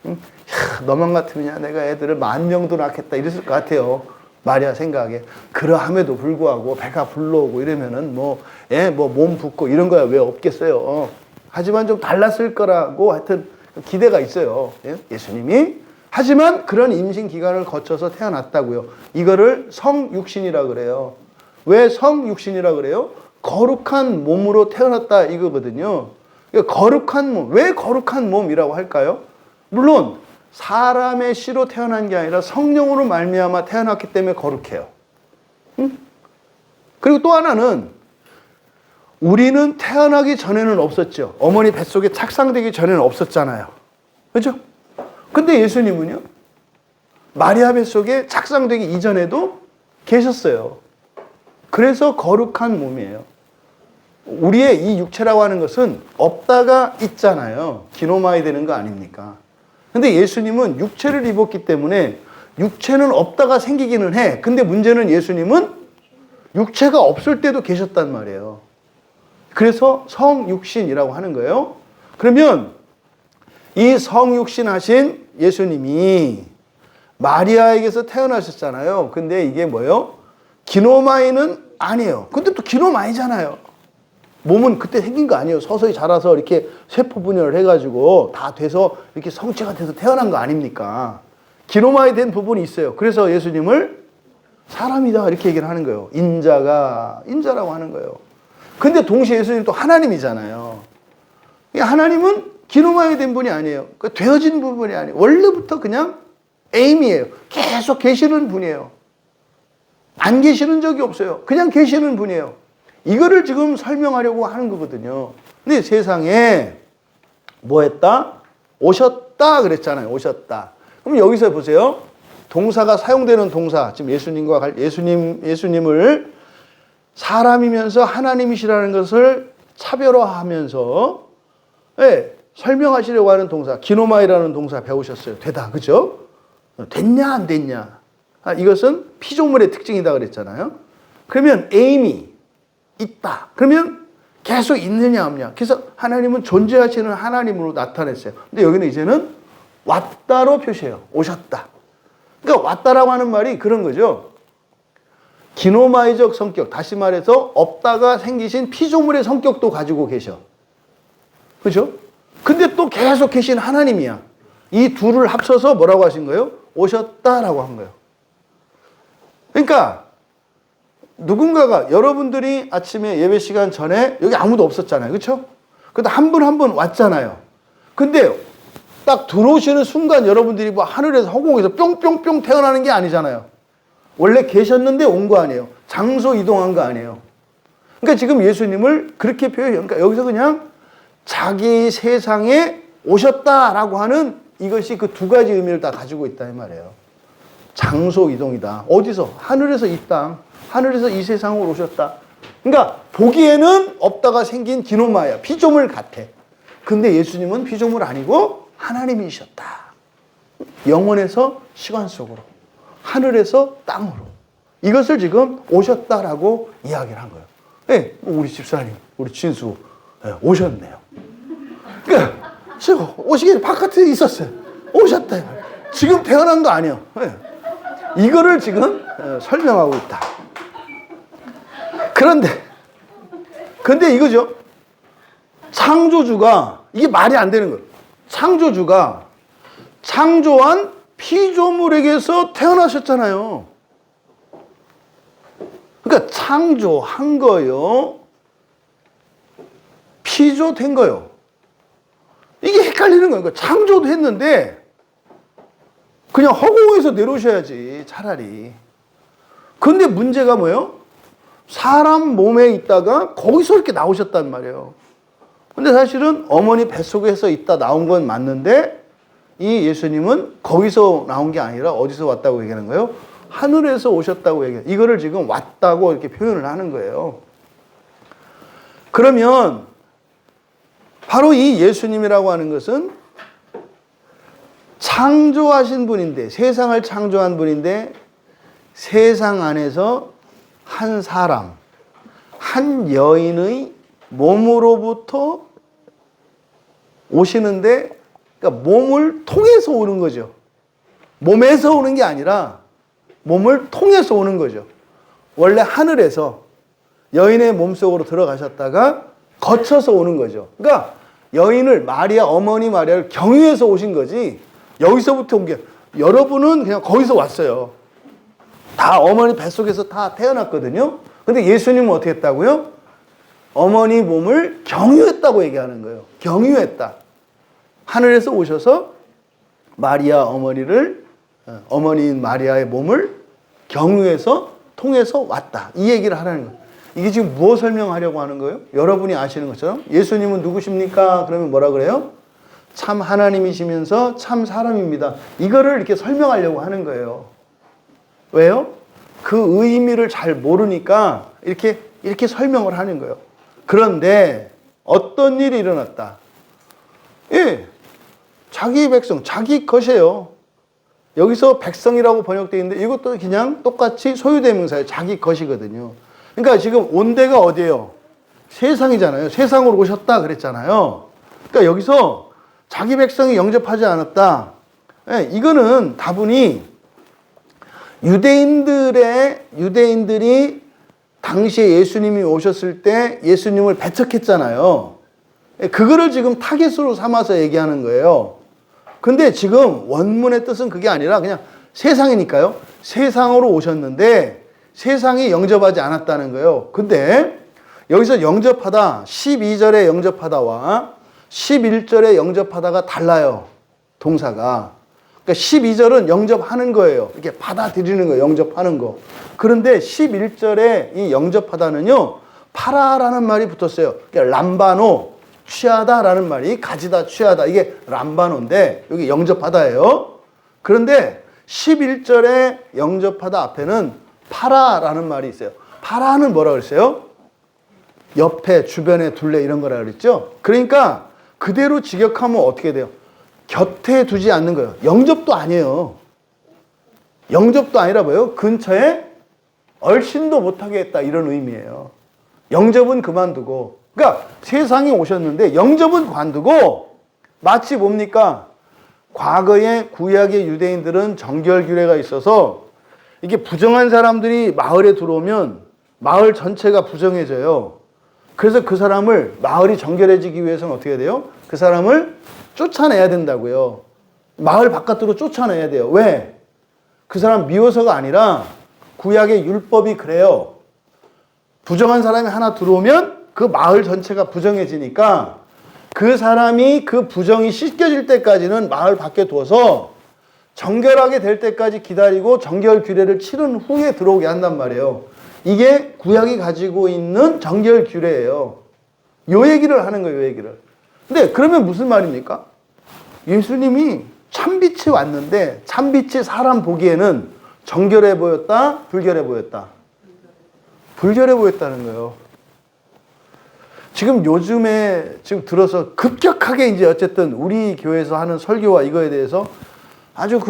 응? 야, 너만 같으면 내가 애들을 10,000명도 낳겠다 이랬을 것 같아요. 마리아 생각에. 그러함에도 불구하고 배가 불러오고 이러면은 몸 붓고 이런 거야 왜 없겠어요. 하지만 좀 달랐을 거라고 하여튼 기대가 있어요. 예수님이. 하지만 그런 임신 기간을 거쳐서 태어났다고요. 이거를 성육신이라 그래요. 왜 성육신이라 그래요? 거룩한 몸으로 태어났다 이거거든요. 그러니까 거룩한 몸. 왜 거룩한 몸이라고 할까요? 물론 사람의 씨로 태어난 게 아니라 성령으로 말미암아 태어났기 때문에 거룩해요. 응? 그리고 또 하나는 우리는 태어나기 전에는 없었죠. 어머니 뱃속에 착상되기 전에는 없었잖아요. 그렇죠? 근데 예수님은요. 마리아 뱃속에 착상되기 이전에도 계셨어요. 그래서 거룩한 몸이에요. 우리의 이 육체라고 하는 것은 없다가 있잖아요. 기노마이 되는 거 아닙니까? 근데 예수님은 육체를 입었기 때문에 육체는 없다가 생기기는 해. 근데 문제는 예수님은 육체가 없을 때도 계셨단 말이에요. 그래서 성육신이라고 하는 거예요. 그러면 이 성육신 하신 예수님이 마리아에게서 태어나셨잖아요. 근데 이게 뭐예요? 기노마이는 아니에요. 근데 또 기노마이잖아요. 몸은 그때 생긴 거 아니에요. 서서히 자라서 이렇게 세포 분열을 해가지고 다 돼서 이렇게 성체가 돼서 태어난 거 아닙니까? 기노마이 된 부분이 있어요. 그래서 예수님을 사람이다 이렇게 얘기를 하는 거예요. 인자라고 하는 거예요. 근데 동시에 예수님 또 하나님이잖아요. 하나님은 기노마이 된 분이 아니에요. 되어진 부분이 아니에요. 원래부터 그냥 에임이에요. 계속 계시는 분이에요. 안 계시는 적이 없어요. 그냥 계시는 분이에요. 이거를 지금 설명하려고 하는 거거든요. 근데 세상에 뭐 했다? 오셨다 그랬잖아요. 오셨다. 그럼 여기서 보세요. 동사가 사용되는 동사. 지금 예수님을 사람이면서 하나님이시라는 것을 차별화하면서 설명하시려고 하는 동사. 기노마이라는 동사 배우셨어요. 되다. 그죠? 됐냐 안 됐냐. 이것은 피조물의 특징이다 그랬잖아요. 그러면 에임이 있다. 그러면 계속 있느냐 없냐. 그래서 하나님은 존재하시는 하나님으로 나타냈어요. 근데 여기는 이제는 왔다로 표시해요. 오셨다. 그러니까 왔다라고 하는 말이 그런 거죠. 기노마이적 성격, 다시 말해서 없다가 생기신 피조물의 성격도 가지고 계셔. 그렇죠? 근데 또 계속 계신 하나님이야. 이 둘을 합쳐서 뭐라고 하신 거예요? 오셨다라고 한 거예요. 그러니까 누군가가 여러분들이 아침에 예배 시간 전에 여기 아무도 없었잖아요. 그렇죠? 근데 한 분 한 분 왔잖아요. 근데 딱 들어오시는 순간 여러분들이 뭐 하늘에서 허공에서 뿅뿅뿅 태어나는 게 아니잖아요. 원래 계셨는데 온 거 아니에요. 장소 이동한 거 아니에요. 그러니까 지금 예수님을 그렇게 표현해요. 그러니까 여기서 그냥 자기 세상에 오셨다라고 하는 이것이 그 두 가지 의미를 다 가지고 있다 이 말이에요. 장소 이동이다. 어디서? 하늘에서 이 땅. 하늘에서 이 세상으로 오셨다. 그러니까 보기에는 없다가 생긴 기노마야. 피조물 같아. 근데 예수님은 피조물 아니고 하나님이셨다. 영원에서 시간 속으로. 하늘에서 땅으로. 이것을 지금 오셨다라고 이야기를 한 거예요. 네, 우리 집사님, 우리 진수 오셨네요. 그러니까 지금 오시기 바깥에 있었어요. 오셨다. 지금 태어난 거 아니에요. 네. 이거를 지금 설명하고 있다. 근데 이거죠. 창조주가 이게 말이 안 되는 거예요. 창조주가 창조한 피조물에게서 태어나셨잖아요. 그러니까 창조한 거요. 피조된 거요. 이게 헷갈리는 거예요. 그러니까 창조도 했는데 그냥 허공에서 내려오셔야지 차라리. 근데 문제가 뭐예요? 사람 몸에 있다가 거기서 이렇게 나오셨단 말이에요. 근데 사실은 어머니 뱃속에서 있다 나온 건 맞는데 이 예수님은 거기서 나온 게 아니라 어디서 왔다고 얘기하는 거예요? 하늘에서 오셨다고 얘기해요. 이거를 지금 왔다고 이렇게 표현을 하는 거예요. 그러면 바로 이 예수님이라고 하는 것은 창조하신 분인데, 세상을 창조한 분인데, 세상 안에서 한 사람, 한 여인의 몸으로부터 오시는데, 그러니까 몸을 통해서 오는 거죠. 몸에서 오는 게 아니라 몸을 통해서 오는 거죠. 원래 하늘에서 여인의 몸속으로 들어가셨다가 거쳐서 오는 거죠. 그러니까 여인을, 마리아, 어머니 마리아를 경유해서 오신 거지, 여기서부터 온 게, 여러분은 그냥 거기서 왔어요. 다 어머니 뱃속에서 다 태어났거든요. 근데 예수님은 어떻게 했다고요? 어머니 몸을 경유했다고 얘기하는 거예요. 경유했다. 하늘에서 오셔서 마리아 어머니를, 어머니인 마리아의 몸을 경유해서 통해서 왔다. 이 얘기를 하라는 거예요. 이게 지금 무엇 설명하려고 하는 거예요? 여러분이 아시는 것처럼 예수님은 누구십니까? 그러면 뭐라 그래요? 참 하나님이시면서 참 사람입니다. 이거를 이렇게 설명하려고 하는 거예요. 왜요? 그 의미를 잘 모르니까 이렇게 설명을 하는 거예요. 그런데 어떤 일이 일어났다? 예, 자기 백성, 자기 것이에요. 여기서 백성이라고 번역되어 있는데 이것도 그냥 똑같이 소유대명사예요. 자기 것이거든요. 그러니까 지금 온 데가 어디예요? 세상이잖아요. 세상으로 오셨다 그랬잖아요. 그러니까 여기서 자기 백성이 영접하지 않았다. 예, 이거는 다분히 유대인들이 당시에 예수님이 오셨을 때 예수님을 배척했잖아요. 그거를 지금 타깃으로 삼아서 얘기하는 거예요. 근데 지금 원문의 뜻은 그게 아니라 그냥 세상이니까요. 세상으로 오셨는데 세상이 영접하지 않았다는 거예요. 근데 여기서 영접하다, 12절에 영접하다와 11절에 영접하다가 달라요. 동사가. 그러니까 12절은 영접하는 거예요. 이렇게 받아들이는 거예요. 영접하는 거. 그런데 11절에 이 영접하다는요, 파라라는 말이 붙었어요. 그러니까 람바노, 취하다라는 말이 가지다, 취하다. 이게 람바노인데 여기 영접하다예요. 그런데 11절에 영접하다 앞에는 파라라는 말이 있어요. 파라는 뭐라 그랬어요? 옆에, 주변에 둘레 이런 거라 그랬죠. 그러니까 그대로 직역하면 어떻게 돼요? 곁에 두지 않는 거예요. 영접도 아니에요. 영접도 아니라 뭐예요? 근처에 얼씬도 못하게 했다, 이런 의미예요. 영접은 그만두고, 그러니까 세상에 오셨는데 영접은 관두고, 마치 뭡니까? 과거에 구약의 유대인들은 정결규례가 있어서 이게 부정한 사람들이 마을에 들어오면 마을 전체가 부정해져요. 그래서 그 사람을, 마을이 정결해지기 위해서는 어떻게 해야 돼요? 그 사람을 쫓아내야 된다고요. 마을 바깥으로 쫓아내야 돼요. 왜? 그 사람 미워서가 아니라 구약의 율법이 그래요. 부정한 사람이 하나 들어오면 그 마을 전체가 부정해지니까 그 사람이 그 부정이 씻겨질 때까지는 마을 밖에 둬서 정결하게 될 때까지 기다리고 정결 규례를 치른 후에 들어오게 한단 말이에요. 이게 구약이 가지고 있는 정결 규례예요. 요 얘기를 하는 거예요, 요 얘기를. 근데 그러면 무슨 말입니까? 예수님이 참빛이 왔는데 참빛이 사람 보기에는 정결해 보였다, 불결해 보였다? 불결해 보였다는 거예요. 지금 요즘에 지금 들어서 급격하게 이제 어쨌든 우리 교회에서 하는 설교와 이거에 대해서 아주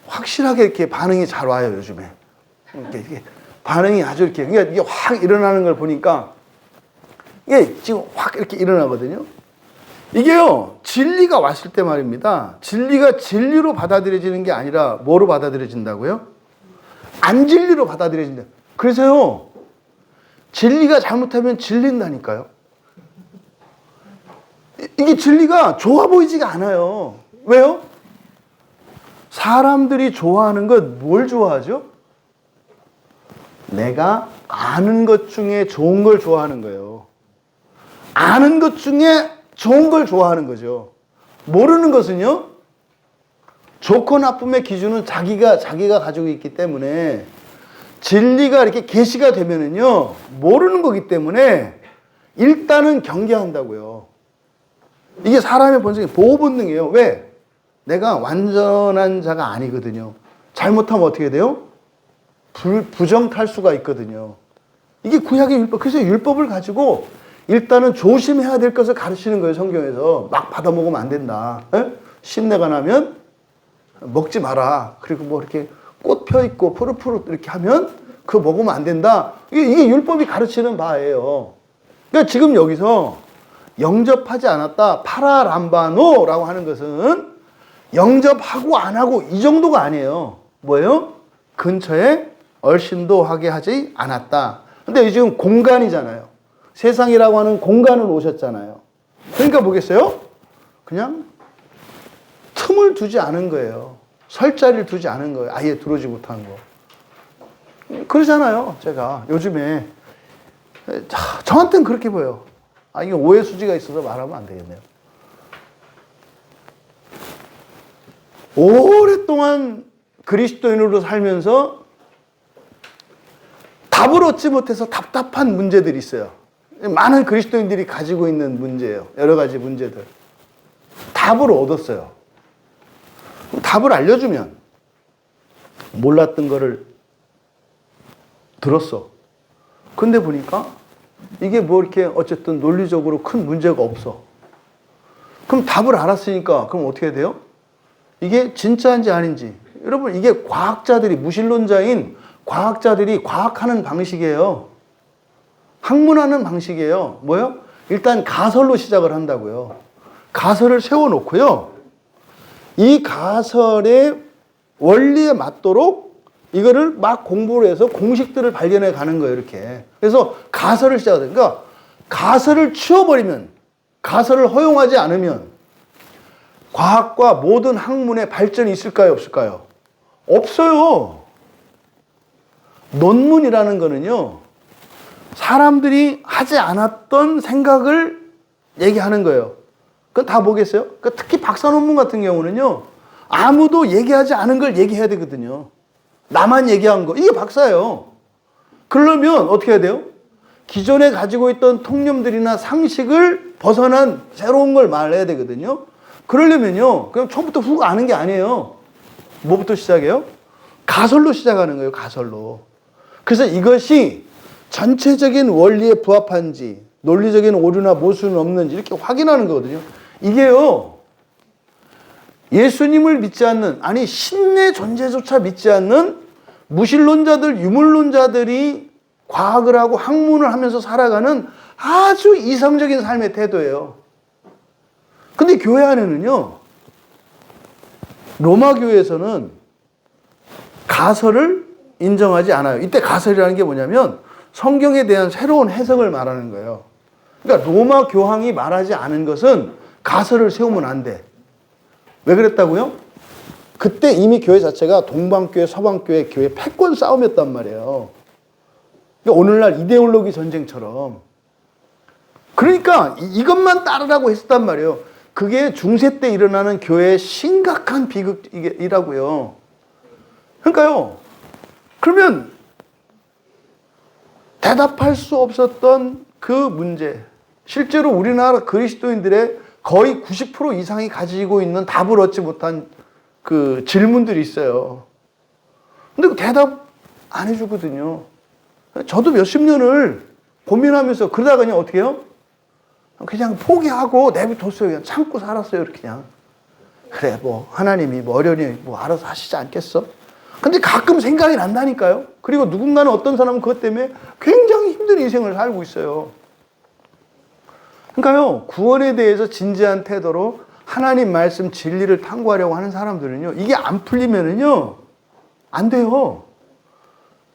확실하게 이렇게 반응이 잘 와요, 요즘에. 이렇게 반응이 아주 이렇게, 그러니까 이게 확 일어나는 걸 보니까 이게 지금 확 이렇게 일어나거든요. 이게요, 진리가 왔을 때 말입니다. 진리가 진리로 받아들여지는 게 아니라 뭐로 받아들여진다고요? 안 진리로 받아들여진다. 그래서요, 진리가 잘못하면 질린다니까요. 이게 진리가 좋아 보이지가 않아요. 왜요? 사람들이 좋아하는 건 뭘 좋아하죠? 내가 아는 것 중에 좋은 걸 좋아하는 거예요. 아는 것 중에 좋은 걸 좋아하는 거죠. 모르는 것은요, 좋고 나쁨의 기준은 자기가 가지고 있기 때문에 진리가 이렇게 계시가 되면은요, 모르는 거기 때문에 일단은 경계한다고요. 이게 사람의 본성이 보호 본능이에요. 왜? 내가 완전한 자가 아니거든요. 잘못하면 어떻게 돼요? 부정탈수가 있거든요. 이게 구약의 율법. 그래서 율법을 가지고 일단은 조심해야 될 것을 가르치는 거예요. 성경에서. 막 받아먹으면 안 된다. 에? 신내가 나면 먹지 마라. 그리고 뭐 이렇게 꽃 펴있고 푸릇푸릇 이렇게 하면 그거 먹으면 안 된다. 이게 율법이 가르치는 바예요. 그러니까 지금 여기서 영접하지 않았다. 파라람바노라고 하는 것은 영접하고 안 하고 이 정도가 아니에요. 뭐예요? 근처에 얼씬도 하게 하지 않았다. 근데 지금 공간이잖아요. 세상이라고 하는 공간을 오셨잖아요. 그러니까 뭐겠어요? 그냥 틈을 두지 않은 거예요. 설 자리를 두지 않은 거예요. 아예 들어오지 못한 거. 그러잖아요. 제가 요즘에 저한테는 그렇게 보여요. 아, 이게 오해 수지가 있어서 말하면 안 되겠네요. 오랫동안 그리스도인으로 살면서 답을 얻지 못해서 답답한 문제들이 있어요. 많은 그리스도인들이 가지고 있는 문제예요. 여러 가지 문제들. 답을 얻었어요. 답을 알려주면 몰랐던 거를 들었어. 근데 보니까 이게 뭐 이렇게 어쨌든 논리적으로 큰 문제가 없어. 그럼 답을 알았으니까 그럼 어떻게 돼요? 이게 진짜인지 아닌지. 여러분 이게 과학자들이 무신론자인 과학자들이 과학하는 방식이에요. 학문하는 방식이에요. 뭐요? 일단 가설로 시작을 한다고요. 가설을 세워놓고요. 이 가설의 원리에 맞도록 이거를 막 공부를 해서 공식들을 발견해 가는 거예요. 이렇게. 그래서 가설을 시작해요. 그러니까 가설을 치워버리면, 가설을 허용하지 않으면 과학과 모든 학문의 발전이 있을까요? 없을까요? 없어요. 논문이라는 거는요. 사람들이 하지 않았던 생각을 얘기하는 거예요. 그건 다 뭐겠어요? 그러니까 특히 박사 논문 같은 경우는요. 아무도 얘기하지 않은 걸 얘기해야 되거든요. 나만 얘기한 거. 이게 박사예요. 그러면 어떻게 해야 돼요? 기존에 가지고 있던 통념들이나 상식을 벗어난 새로운 걸 말해야 되거든요. 그러려면요. 그냥 처음부터 훅 아는 게 아니에요. 뭐부터 시작해요? 가설로 시작하는 거예요. 가설로. 그래서 이것이 전체적인 원리에 부합한지 논리적인 오류나 모순은 없는지 이렇게 확인하는 거거든요. 이게요. 예수님을 믿지 않는, 아니 신의 존재조차 믿지 않는 무신론자들, 유물론자들이 과학을 하고 학문을 하면서 살아가는 아주 이성적인 삶의 태도예요. 근데 교회 안에는요. 로마 교회에서는 가설을 인정하지 않아요. 이때 가설이라는 게 뭐냐면 성경에 대한 새로운 해석을 말하는 거예요. 그러니까 로마 교황이 말하지 않은 것은 가설을 세우면 안 돼. 왜 그랬다고요? 그때 이미 교회 자체가 동방교회, 서방교회, 교회 패권 싸움이었단 말이에요. 그러니까 오늘날 이데올로기 전쟁처럼. 그러니까 이것만 따르라고 했었단 말이에요. 그게 중세 때 일어나는 교회의 심각한 비극이라고요. 그러니까요. 그러면 대답할 수 없었던 그 문제, 실제로 우리나라 그리스도인들의 거의 90% 이상이 가지고 있는 답을 얻지 못한 그 질문들이 있어요. 근데 그 대답 안 해주거든요. 저도 몇십 년을 고민하면서 그러다가 그냥 어떻게 해요? 그냥 포기하고 내비뒀어요. 그냥 참고 살았어요. 이렇게 그냥. 그래, 뭐, 하나님이 뭐 어련히 뭐 알아서 하시지 않겠어? 근데 가끔 생각이 난다니까요. 그리고 누군가는 어떤 사람은 그것 때문에 굉장히 힘든 인생을 살고 있어요. 그러니까요, 구원에 대해서 진지한 태도로 하나님 말씀 진리를 탐구하려고 하는 사람들은요, 이게 안 풀리면은요, 안 돼요.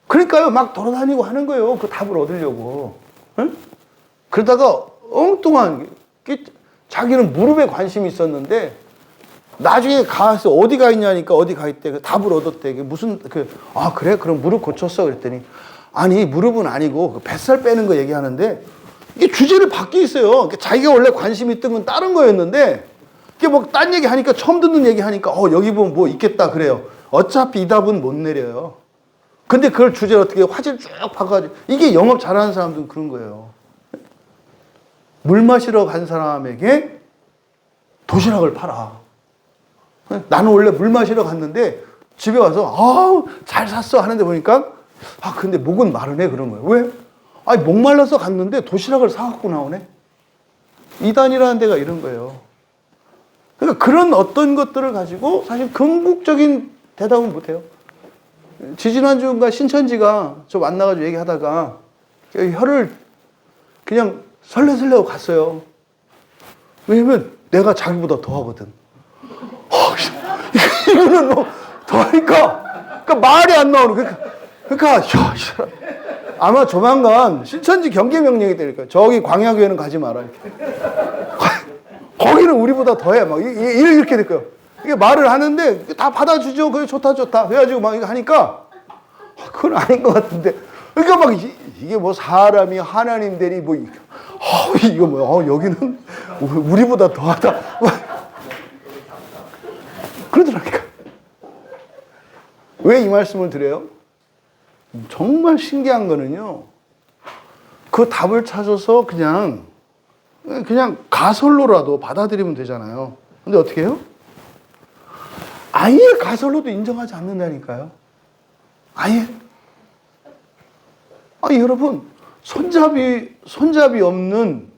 그러니까요, 막 돌아다니고 하는 거예요. 그 답을 얻으려고. 응? 그러다가 엉뚱한, 자기는 무릎에 관심이 있었는데, 나중에 가서 어디 가 있냐니까 어디 가 있대. 그 답을 얻었대. 무슨, 아, 그래? 그럼 무릎 고쳤어? 그랬더니, 아니, 무릎은 아니고, 그 뱃살 빼는 거 얘기하는데, 이게 주제를 바뀌어 있어요. 자기가 원래 관심이 있던 건 다른 거였는데, 이게 뭐, 딴 얘기 하니까, 처음 듣는 얘기 하니까, 여기 보면 뭐 있겠다. 그래요. 어차피 이 답은 못 내려요. 근데 그걸 주제를 어떻게 화제를 쭉 바꿔가지고, 이게 영업 잘하는 사람들은 그런 거예요. 물 마시러 간 사람에게 도시락을 팔아. 나는 원래 물 마시러 갔는데 집에 와서 아우 잘 샀어 하는데 보니까 근데 목은 마르네 그런 거예요. 왜? 아니 목말라서 갔는데 도시락을 사갖고 나오네. 이단이라는 데가 이런 거예요. 그러니까 그런 어떤 것들을 가지고 사실 궁극적인 대답은 못해요. 지지난주인가 신천지가 저 만나가지고 얘기하다가 혀를 그냥 설레설레하고 갔어요. 왜냐면 내가 자기보다 더 하거든. 이거는 뭐 더 하니까 그러니까 말이 안 나오는 그러니까 아마 조만간 신천지 경계 명령이 되니까 저기 광야교회는 가지 마라 이렇게. 거기는 우리보다 더해 막 이렇게 될 거예요. 이게 말을 하는데 다 받아주죠. 그래 좋다 그래가지고 막 이거 하니까 그건 아닌 것 같은데. 그러니까 막 이게 뭐 사람이 하나님 되니 뭐 이거 뭐야 여기는 우리보다 더하다 그러더라니까. 왜 이 말씀을 드려요? 정말 신기한 거는요, 그 답을 찾아서 그냥 가설로라도 받아들이면 되잖아요. 근데 어떻게 해요? 아예 가설로도 인정하지 않는다니까요. 아예. 여러분, 손잡이 없는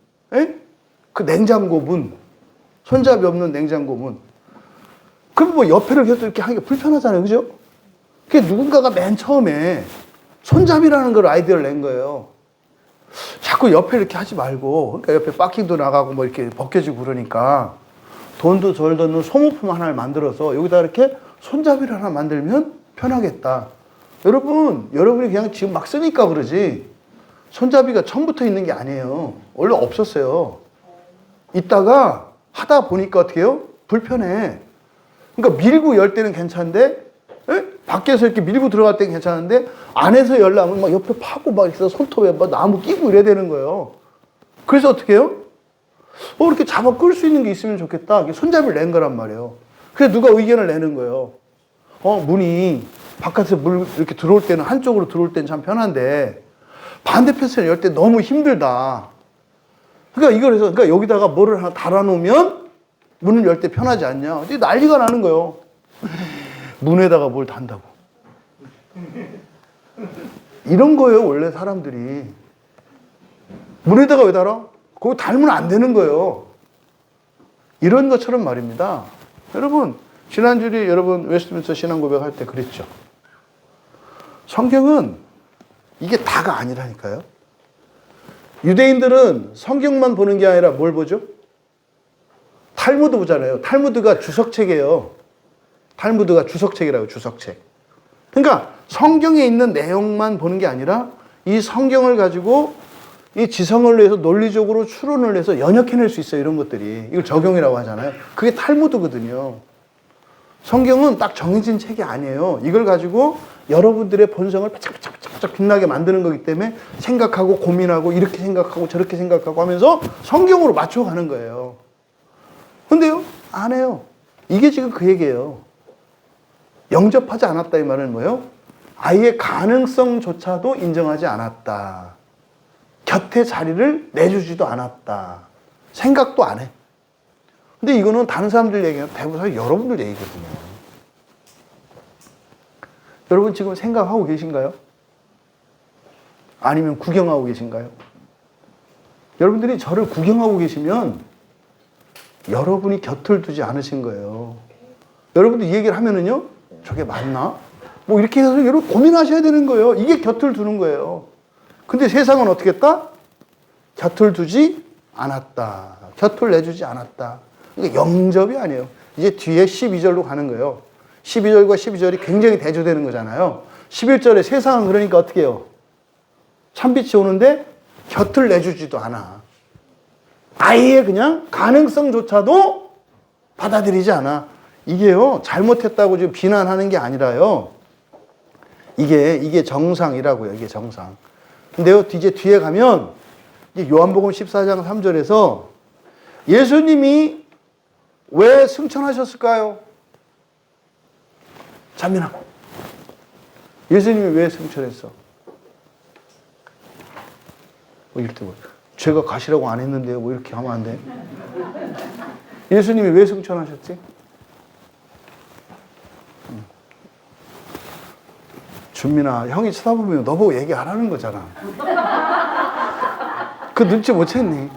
그 냉장고문, 손잡이 없는 냉장고문. 그럼 뭐 옆에를 계속 이렇게 하기가 불편하잖아요, 그죠? 그게 누군가가 맨 처음에 손잡이라는 걸 아이디어를 낸 거예요. 자꾸 옆에 이렇게 하지 말고, 그러니까 옆에 바퀴도 나가고 뭐 이렇게 벗겨지고 그러니까 돈도 덜 드는 소모품 하나를 만들어서 여기다 이렇게 손잡이를 하나 만들면 편하겠다. 여러분이 그냥 지금 막 쓰니까 그러지 손잡이가 처음부터 있는 게 아니에요. 원래 없었어요. 있다가 하다 보니까 어떻게 해요? 불편해. 그러니까 밀고 열 때는 괜찮은데 밖에서 이렇게 밀고 들어갈 때는 괜찮은데 안에서 열려면 막 옆에 파고 막 있어 손톱에 막 나무 끼고 이래야 되는 거예요. 그래서 어떻게 해요? 이렇게 잡아 끌 수 있는 게 있으면 좋겠다. 손잡이를 낸 거란 말이에요. 그래서 누가 의견을 내는 거예요. 문이 바깥에서 물 이렇게 들어올 때는 한쪽으로 들어올 때는 참 편한데 반대편에서 열 때 너무 힘들다. 그러니까 여기다가 뭐를 하나 달아놓으면 문을 열 때 편하지 않냐. 난리가 나는 거예요. 문에다가 뭘 단다고. 이런 거예요, 원래 사람들이. 문에다가 왜 달아? 거기 달면 안 되는 거예요. 이런 것처럼 말입니다. 여러분, 지난주에 웨스트민스터 신앙고백 할 때 그랬죠. 성경은 이게 다가 아니라니까요. 유대인들은 성경만 보는 게 아니라 뭘 보죠? 탈무드 보잖아요. 탈무드가 주석책이에요. 탈무드가 주석책이라고, 주석책. 그러니까 성경에 있는 내용만 보는 게 아니라 이 성경을 가지고 이 지성을 내서 논리적으로 추론을 해서 연역해낼 수 있어요. 이런 것들이. 이걸 적용이라고 하잖아요. 그게 탈무드거든요. 성경은 딱 정해진 책이 아니에요. 이걸 가지고 여러분들의 본성을 바짝바짝 빛나게 만드는 거기 때문에 생각하고 고민하고 이렇게 생각하고 저렇게 생각하고 하면서 성경으로 맞춰가는 거예요. 근데요, 안 해요. 이게 지금 그 얘기예요. 영접하지 않았다 이 말은 뭐예요? 아예 가능성조차도 인정하지 않았다. 곁에 자리를 내주지도 않았다. 생각도 안 해. 근데 이거는 다른 사람들 얘기는 대부분 여러분들 얘기거든요. 여러분 지금 생각하고 계신가요? 아니면 구경하고 계신가요? 여러분들이 저를 구경하고 계시면 여러분이 곁을 두지 않으신 거예요. 여러분들 이 얘기를 하면은요, 저게 맞나? 뭐 이렇게 해서 여러분 고민하셔야 되는 거예요. 이게 곁을 두는 거예요. 근데 세상은 어떻게 했다? 곁을 두지 않았다. 곁을 내주지 않았다. 이게 영접이 아니에요. 이제 뒤에 12절로 가는 거예요. 12절과 12절이 굉장히 대조되는 거잖아요. 11절에 세상은 그러니까 어떻게 해요? 참빛이 오는데 곁을 내주지도 않아. 아예 그냥 가능성조차도 받아들이지 않아. 이게요, 잘못했다고 지금 비난하는 게 아니라요. 이게 정상이라고요. 이게 정상. 근데요, 이제 뒤에 가면 요한복음 14장 3절에서 예수님이 왜 승천하셨을까요? 자민아, 예수님이 왜 승천했어? 뭐 이럴 때 뭐, 제가 가시라고 안 했는데요. 뭐 이렇게 하면 안 돼. 예수님이 왜 승천하셨지? 준민아, 형이 쳐다보면 너보고 얘기하라는 거잖아. 그 눈치 못 챘니?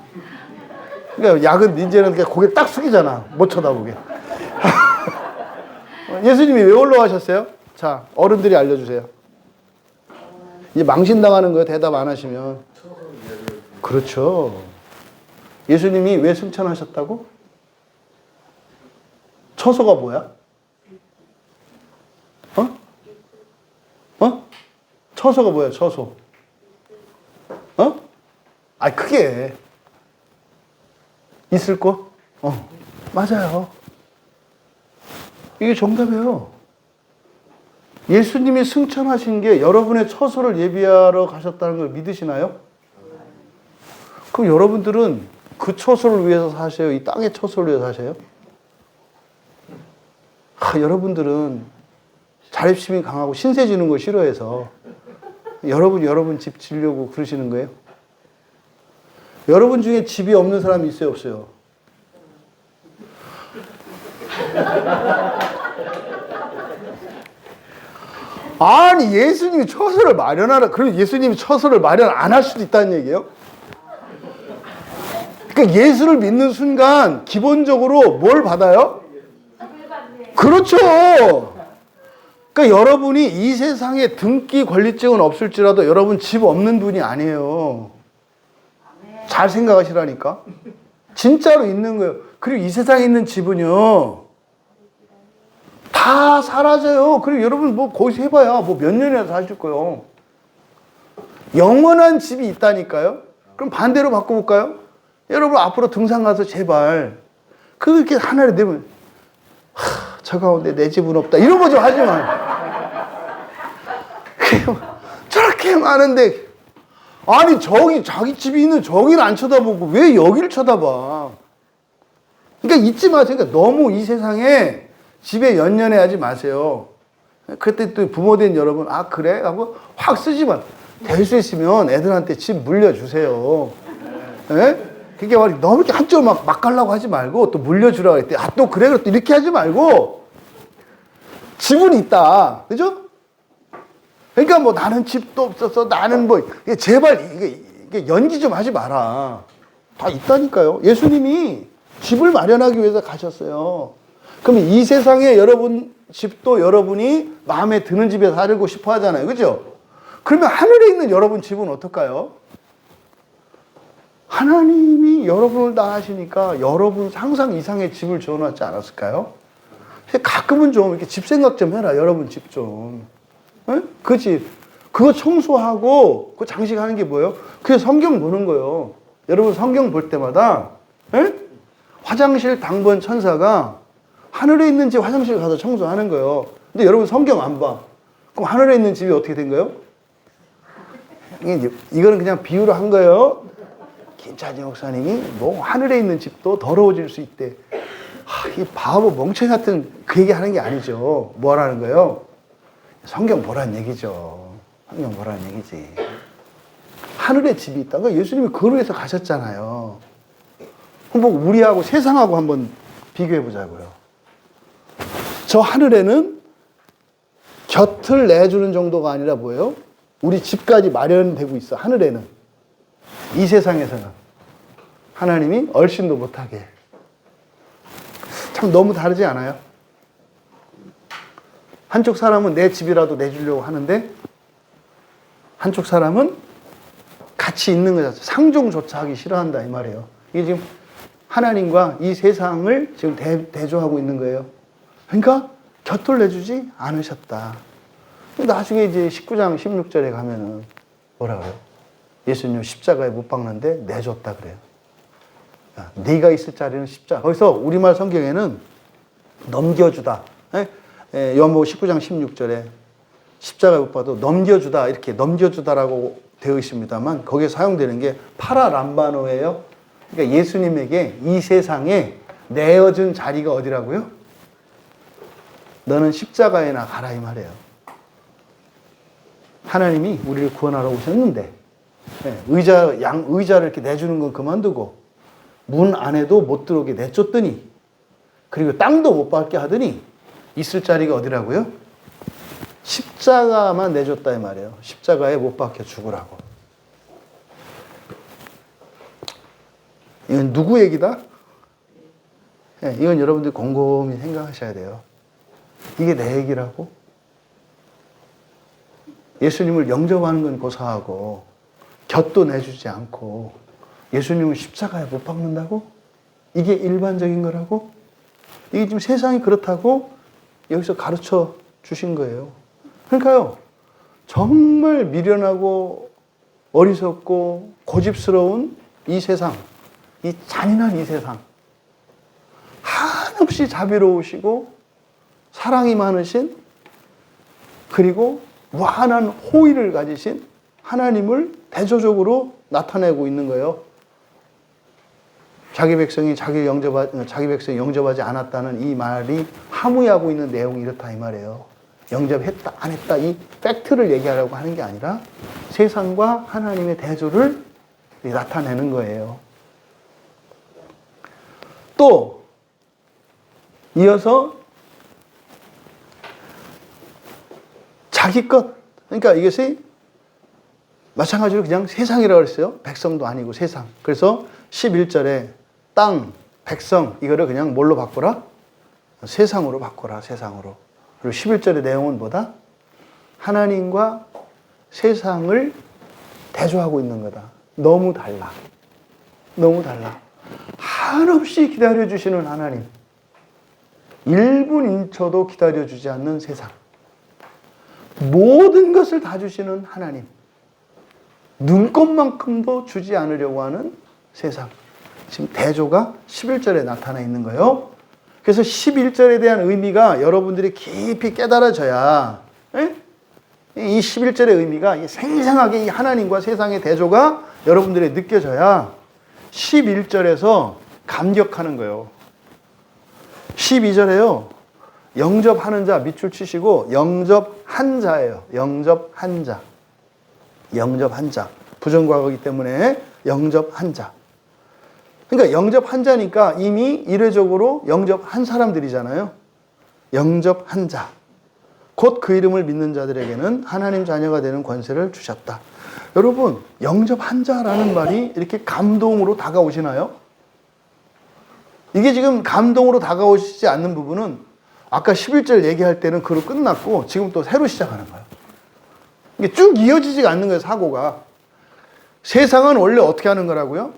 그러니까 야근 이제는 그냥 고개 딱 숙이잖아. 못 쳐다보게. 예수님이 왜 올라가셨어요? 자, 어른들이 알려주세요. 이제 망신당하는 거예요. 대답 안 하시면. 그렇죠. 예수님이 왜 승천하셨다고? 처소가 뭐야? 처소가 뭐야, 처소? 크게. 있을 거? 맞아요. 이게 정답이에요. 예수님이 승천하신 게 여러분의 처소를 예비하러 가셨다는 걸 믿으시나요? 그럼 여러분들은 그 처소를 위해서 사세요? 이 땅의 처소를 위해서 사세요? 여러분들은 자립심이 강하고 신세 지는 거 싫어해서 여러분 집 지려고 그러시는 거예요? 여러분 중에 집이 없는 사람이 있어요, 없어요? 아니, 예수님이 처소를 마련하라. 그러면 예수님이 처소를 마련 안 할 수도 있다는 얘기예요? 그러니까 예수를 믿는 순간 기본적으로 뭘 받아요? 그렇죠. 그러니까 여러분이 이 세상에 등기 권리증은 없을지라도 여러분 집 없는 분이 아니에요. 잘 생각하시라니까. 진짜로 있는 거예요. 그리고 이 세상에 있는 집은요, 다 사라져요. 그리고 여러분 뭐 거기서 해봐야 뭐 몇 년이나 사실 거예요. 영원한 집이 있다니까요. 그럼 반대로 바꿔볼까요? 여러분 앞으로 등산 가서 제발 그렇게 하나를 내면 저 가운데 내 집은 없다 이런 거 좀 하지 마. 저렇게 많은데 아니 저기 자기 집이 있는 저기를 안 쳐다보고 왜 여기를 쳐다봐. 그러니까 잊지 마세요. 그러니까 너무 이 세상에 집에 연연해하지 마세요. 그때 또 부모 된 여러분 그래? 하고 확 쓰지만 될 수 있으면 애들한테 집 물려주세요. 예? 그게 너무 이렇게 한쪽으로 막 가려고 하지 말고 또 물려주라고 했대. 또 그래? 또 이렇게 하지 말고 집은 있다. 그죠? 그러니까 뭐 나는 집도 없어서 나는 뭐 제발 이게 연기 좀 하지 마라. 다 있다니까요. 예수님이 집을 마련하기 위해서 가셨어요. 그러면 이 세상에 여러분 집도 여러분이 마음에 드는 집에 살고 싶어 하잖아요. 그죠? 그러면 하늘에 있는 여러분 집은 어떨까요? 하나님이 여러분을 다 하시니까 여러분 상상 이상의 집을 지어놨지 않았을까요? 가끔은 좀 이렇게 집 생각 좀 해라. 여러분 집 좀. 그 집. 그거 청소하고 그 장식하는 게 뭐예요? 그게 성경 보는 거예요. 여러분 성경 볼 때마다 화장실 당번 천사가 하늘에 있는 집 화장실 가서 청소하는 거예요. 근데 여러분 성경 안 봐. 그럼 하늘에 있는 집이 어떻게 된 거예요? 이거는 그냥 비유로 한 거예요. 김찬희 목사님이 뭐 하늘에 있는 집도 더러워질 수 있대. 이 바보 멍청이 같은 그 얘기 하는 게 아니죠. 뭐라는 거예요? 성경 보라는 얘기죠. 성경 보라는 얘기지. 하늘에 집이 있다가 예수님이 그걸 위해서 가셨잖아요. 그럼 뭐 우리하고 세상하고 한번 비교해 보자고요. 저 하늘에는 곁을 내주는 정도가 아니라 뭐예요? 우리 집까지 마련되고 있어. 하늘에는. 이 세상에서는 하나님이 얼씬도 못하게. 참 너무 다르지 않아요? 한쪽 사람은 내 집이라도 내주려고 하는데 한쪽 사람은 같이 있는 거 자체 상종조차 하기 싫어한다 이 말이에요. 이게 지금 하나님과 이 세상을 지금 대조하고 있는 거예요. 그러니까 곁을 내주지 않으셨다. 나중에 이제 19장 16절에 가면은 뭐라 그래요? 예수님 십자가에 못 박는데 내줬다 그래요. 야, 네가 있을 자리는 십자가. 거기서 우리말 성경에는 넘겨주다. 요한복음 19장 16절에 십자가에 못 박아도 넘겨주다 이렇게 넘겨주다라고 되어 있습니다만 거기에 사용되는 게 파라람바노예요. 그러니까 예수님에게 이 세상에 내어준 자리가 어디라고요? 너는 십자가에나 가라 이 말이에요. 하나님이 우리를 구원하러 오셨는데 의자를 이렇게 내주는 건 그만두고 문 안에도 못 들어오게 내쫓더니 그리고 땅도 못 밟게 하더니 있을 자리가 어디라고요? 십자가만 내줬다 이 말이에요. 십자가에 못 박혀 죽으라고. 이건 누구 얘기다? 네, 이건 여러분들이 곰곰이 생각하셔야 돼요. 이게 내 얘기라고? 예수님을 영접하는 건 고사하고 곁도 내주지 않고 예수님을 십자가에 못 박는다고? 이게 일반적인 거라고? 이게 지금 세상이 그렇다고 여기서 가르쳐 주신 거예요. 그러니까요, 정말 미련하고 어리석고 고집스러운 이 세상, 이 잔인한 이 세상, 한없이 자비로우시고 사랑이 많으신, 그리고 무한한 호의를 가지신 하나님을 대조적으로 나타내고 있는 거예요. 자기 백성이 자기 백성이 영접하지 않았다는 이 말이 함의하고 있는 내용이 이렇다 이 말이에요. 영접했다 안 했다 이 팩트를 얘기하려고 하는 게 아니라 세상과 하나님의 대조를 나타내는 거예요. 또 이어서 자기 것, 그러니까 이것이 마찬가지로 그냥 세상이라고 그랬어요. 백성도 아니고 세상. 그래서 11절에 땅, 백성 이거를 그냥 뭘로 바꾸라? 세상으로 바꾸라. 세상으로. 그리고 11절의 내용은 뭐다? 하나님과 세상을 대조하고 있는 거다. 너무 달라. 너무 달라. 한없이 기다려주시는 하나님. 1분 1초도 기다려주지 않는 세상. 모든 것을 다 주시는 하나님. 눈꽃만큼도 주지 않으려고 하는 세상. 지금 대조가 11절에 나타나 있는 거예요. 그래서 11절에 대한 의미가 여러분들이 깊이 깨달아져야, 이 11절의 의미가 생생하게 이 하나님과 세상의 대조가 여러분들이 느껴져야 11절에서 감격하는 거예요. 12절에요. 영접하는 자 밑줄 치시고 영접한 자예요. 영접한 자. 영접한 자. 부정과거이기 때문에 영접한 자. 그러니까 영접한 자니까 이미 이례적으로 영접한 사람들이잖아요. 영접한 자. 곧 그 이름을 믿는 자들에게는 하나님 자녀가 되는 권세를 주셨다. 여러분, 영접한 자라는 말이 이렇게 감동으로 다가오시나요? 이게 지금 감동으로 다가오시지 않는 부분은 아까 11절 얘기할 때는 그로 끝났고 지금 또 새로 시작하는 거예요. 이게 쭉 이어지지가 않는 거예요, 사고가. 세상은 원래 어떻게 하는 거라고요?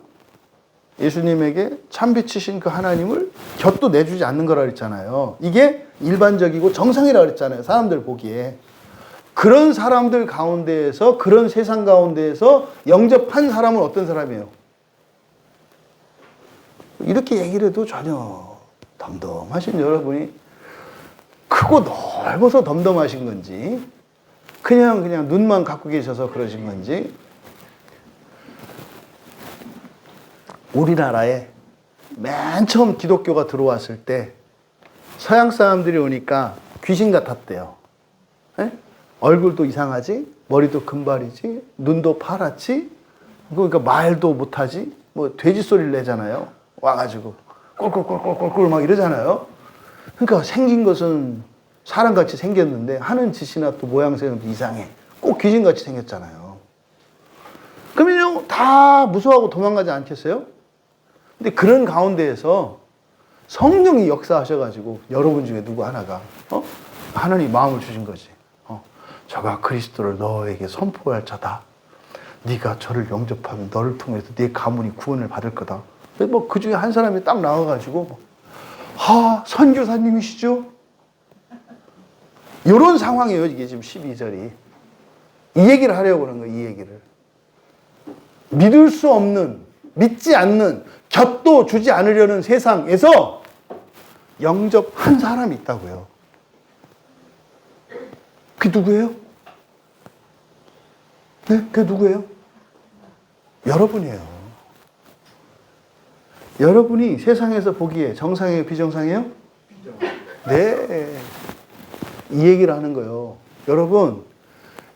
예수님에게 참빛이신 그 하나님을 곁도 내주지 않는 거라 그랬잖아요. 이게 일반적이고 정상이라 그랬잖아요, 사람들 보기에. 그런 사람들 가운데에서, 그런 세상 가운데에서 영접한 사람은 어떤 사람이에요? 이렇게 얘기를 해도 전혀 덤덤하신 여러분이 크고 넓어서 덤덤하신 건지 그냥 눈만 갖고 계셔서 그러신 건지, 우리나라에 맨 처음 기독교가 들어왔을 때 서양 사람들이 오니까 귀신 같았대요. 에? 얼굴도 이상하지, 머리도 금발이지, 눈도 파랗지, 그러니까 말도 못하지, 뭐 돼지 소리를 내잖아요. 와가지고 꼴꼴꼴꼴꼴 막 이러잖아요. 그러니까 생긴 것은 사람같이 생겼는데 하는 짓이나 또 모양새는 이상해. 꼭 귀신같이 생겼잖아요. 그러면 다 무서워하고 도망가지 않겠어요? 근데 그런 가운데에서 성령이 역사하셔가지고 여러분 중에 누구 하나가 하나님 마음을 주신 거지. 저가 그리스도를 너에게 선포할 자다. 네가 저를 영접하면 너를 통해서 네 가문이 구원을 받을 거다. 뭐 그 중에 한 사람이 딱 나와가지고 선교사님이시죠? 이런 상황이에요. 이게 지금 12절이. 이 얘기를 하려고 그러는 거예요. 이 얘기를. 믿을 수 없는, 믿지 않는, 곁도 주지 않으려는 세상에서 영접한 사람이 있다고요. 그게 누구예요? 네? 그게 누구예요? 여러분이에요. 여러분이 세상에서 보기에 정상이에요? 비정상이에요? 네. 이 얘기를 하는 거예요. 여러분,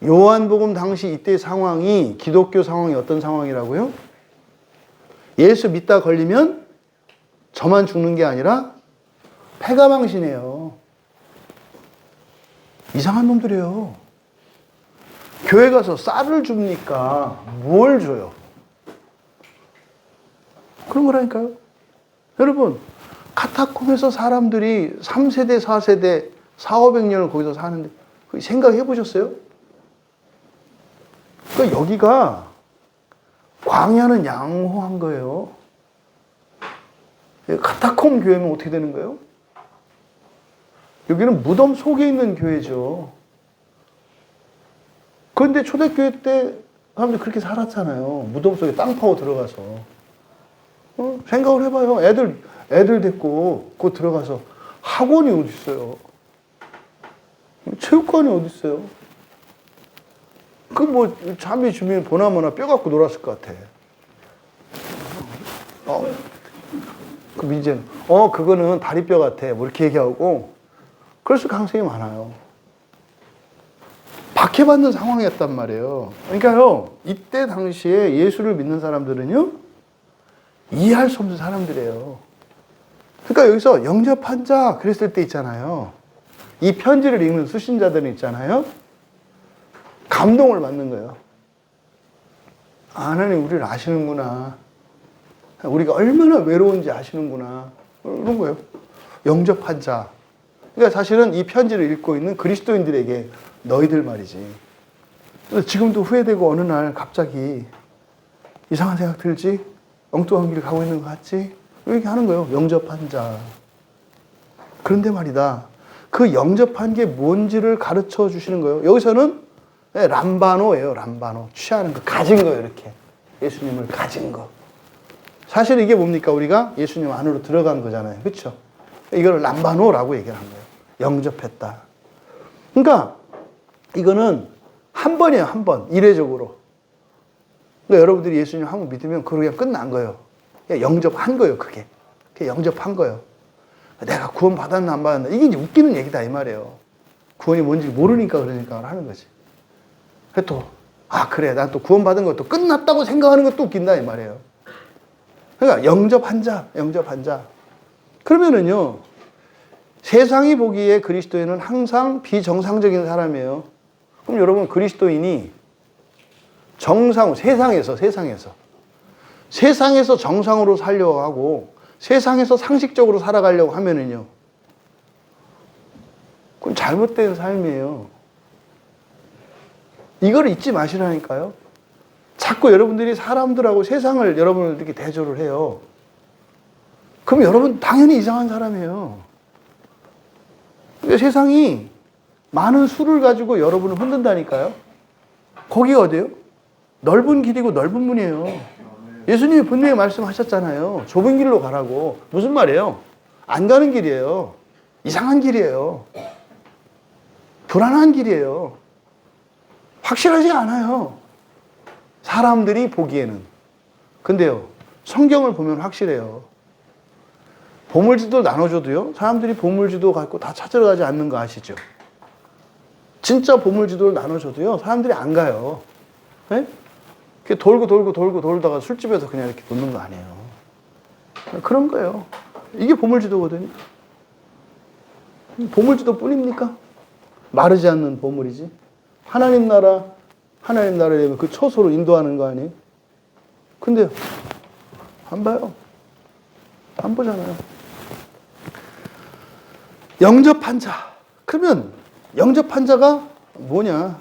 요한복음 당시 이때 상황이 기독교 상황이 어떤 상황이라고요? 예수 믿다 걸리면 저만 죽는 게 아니라 패가망신이에요. 이상한 놈들이에요. 교회 가서 쌀을 줍니까? 뭘 줘요? 그런 거라니까요. 여러분, 카타콤에서 사람들이 3세대, 4세대, 400~500년을 거기서 사는데 생각해 보셨어요? 그러니까 여기가 광야는 양호한 거예요. 카타콤 교회면 어떻게 되는 거예요? 여기는 무덤 속에 있는 교회죠. 그런데 초대교회 때 사람들이 그렇게 살았잖아요. 무덤 속에 땅 파고 들어가서. 생각을 해봐요. 애들 데리고 곧 들어가서 학원이 어디 있어요? 체육관이 어디 있어요? 그 뭐 잠이 주면 보나마나 뼈 갖고 놀았을 것 같아. 그 민재는 그거는 다리뼈 같아. 뭐 이렇게 얘기하고 그럴 가능성이 많아요. 박해받는 상황이었단 말이에요. 그러니까요, 이때 당시에 예수를 믿는 사람들은요, 이해할 수 없는 사람들이에요. 그러니까 여기서 영접한 자 그랬을 때 있잖아요. 이 편지를 읽는 수신자들은 있잖아요. 감동을 받는 거예요. 하나님 우리를 아시는구나. 우리가 얼마나 외로운지 아시는구나. 그런 거예요. 영접한 자. 그러니까 사실은 이 편지를 읽고 있는 그리스도인들에게 너희들 말이지. 그래서 지금도 후회되고 어느 날 갑자기 이상한 생각 들지? 엉뚱한 길을 가고 있는 것 같지? 이렇게 하는 거예요. 영접한 자. 그런데 말이다. 그 영접한 게 뭔지를 가르쳐 주시는 거예요. 여기서는 람바노예요. 람바노. 취하는 거. 가진 거예요. 이렇게. 예수님을 가진 거. 사실 이게 뭡니까? 우리가 예수님 안으로 들어간 거잖아요. 그렇죠? 이걸 람바노라고 얘기를 한 거예요. 영접했다. 그러니까 이거는 한 번이에요. 한 번. 이례적으로. 그러니까 여러분들이 예수님 한 번 믿으면 그거 그냥 끝난 거예요. 그냥 영접한 거예요. 그게. 영접한 거예요. 내가 구원 받았나 안 받았나. 이게 이제 웃기는 얘기다 이 말이에요. 구원이 뭔지 모르니까 그러니까 하는 거지. 또 그래. 난 또 구원 받은 것도 끝났다고 생각하는 것도 웃긴다 이 말이에요. 그러니까 영접한 자. 그러면은요. 세상이 보기에 그리스도인은 항상 비정상적인 사람이에요. 그럼 여러분 그리스도인이 세상에서 정상으로 살려고 하고 세상에서 상식적으로 살아가려고 하면은요. 그건 잘못된 삶이에요. 이걸 잊지 마시라니까요. 자꾸 여러분들이 사람들하고 세상을 여러분을 이렇게 대조를 해요. 그럼 여러분 당연히 이상한 사람이에요. 세상이 많은 수를 가지고 여러분을 흔든다니까요. 거기가 어디예요? 넓은 길이고 넓은 문이에요. 예수님이 분명히 말씀하셨잖아요. 좁은 길로 가라고. 무슨 말이에요? 안 가는 길이에요. 이상한 길이에요. 불안한 길이에요. 확실하지 않아요. 사람들이 보기에는. 근데요, 성경을 보면 확실해요. 보물지도 나눠줘도요, 사람들이 보물지도 갖고 다 찾으러 가지 않는 거 아시죠? 진짜 보물지도를 나눠줘도요, 사람들이 안 가요. 네? 돌다가 술집에서 그냥 이렇게 놓는 거 아니에요. 그런 거예요. 이게 보물지도거든요. 보물지도 뿐입니까? 마르지 않는 보물이지. 하나님 나라에 그 처소로 인도하는 거 아니에요? 근데요, 안 봐요. 안 보잖아요. 영접한 자. 그러면 영접한 자가 뭐냐?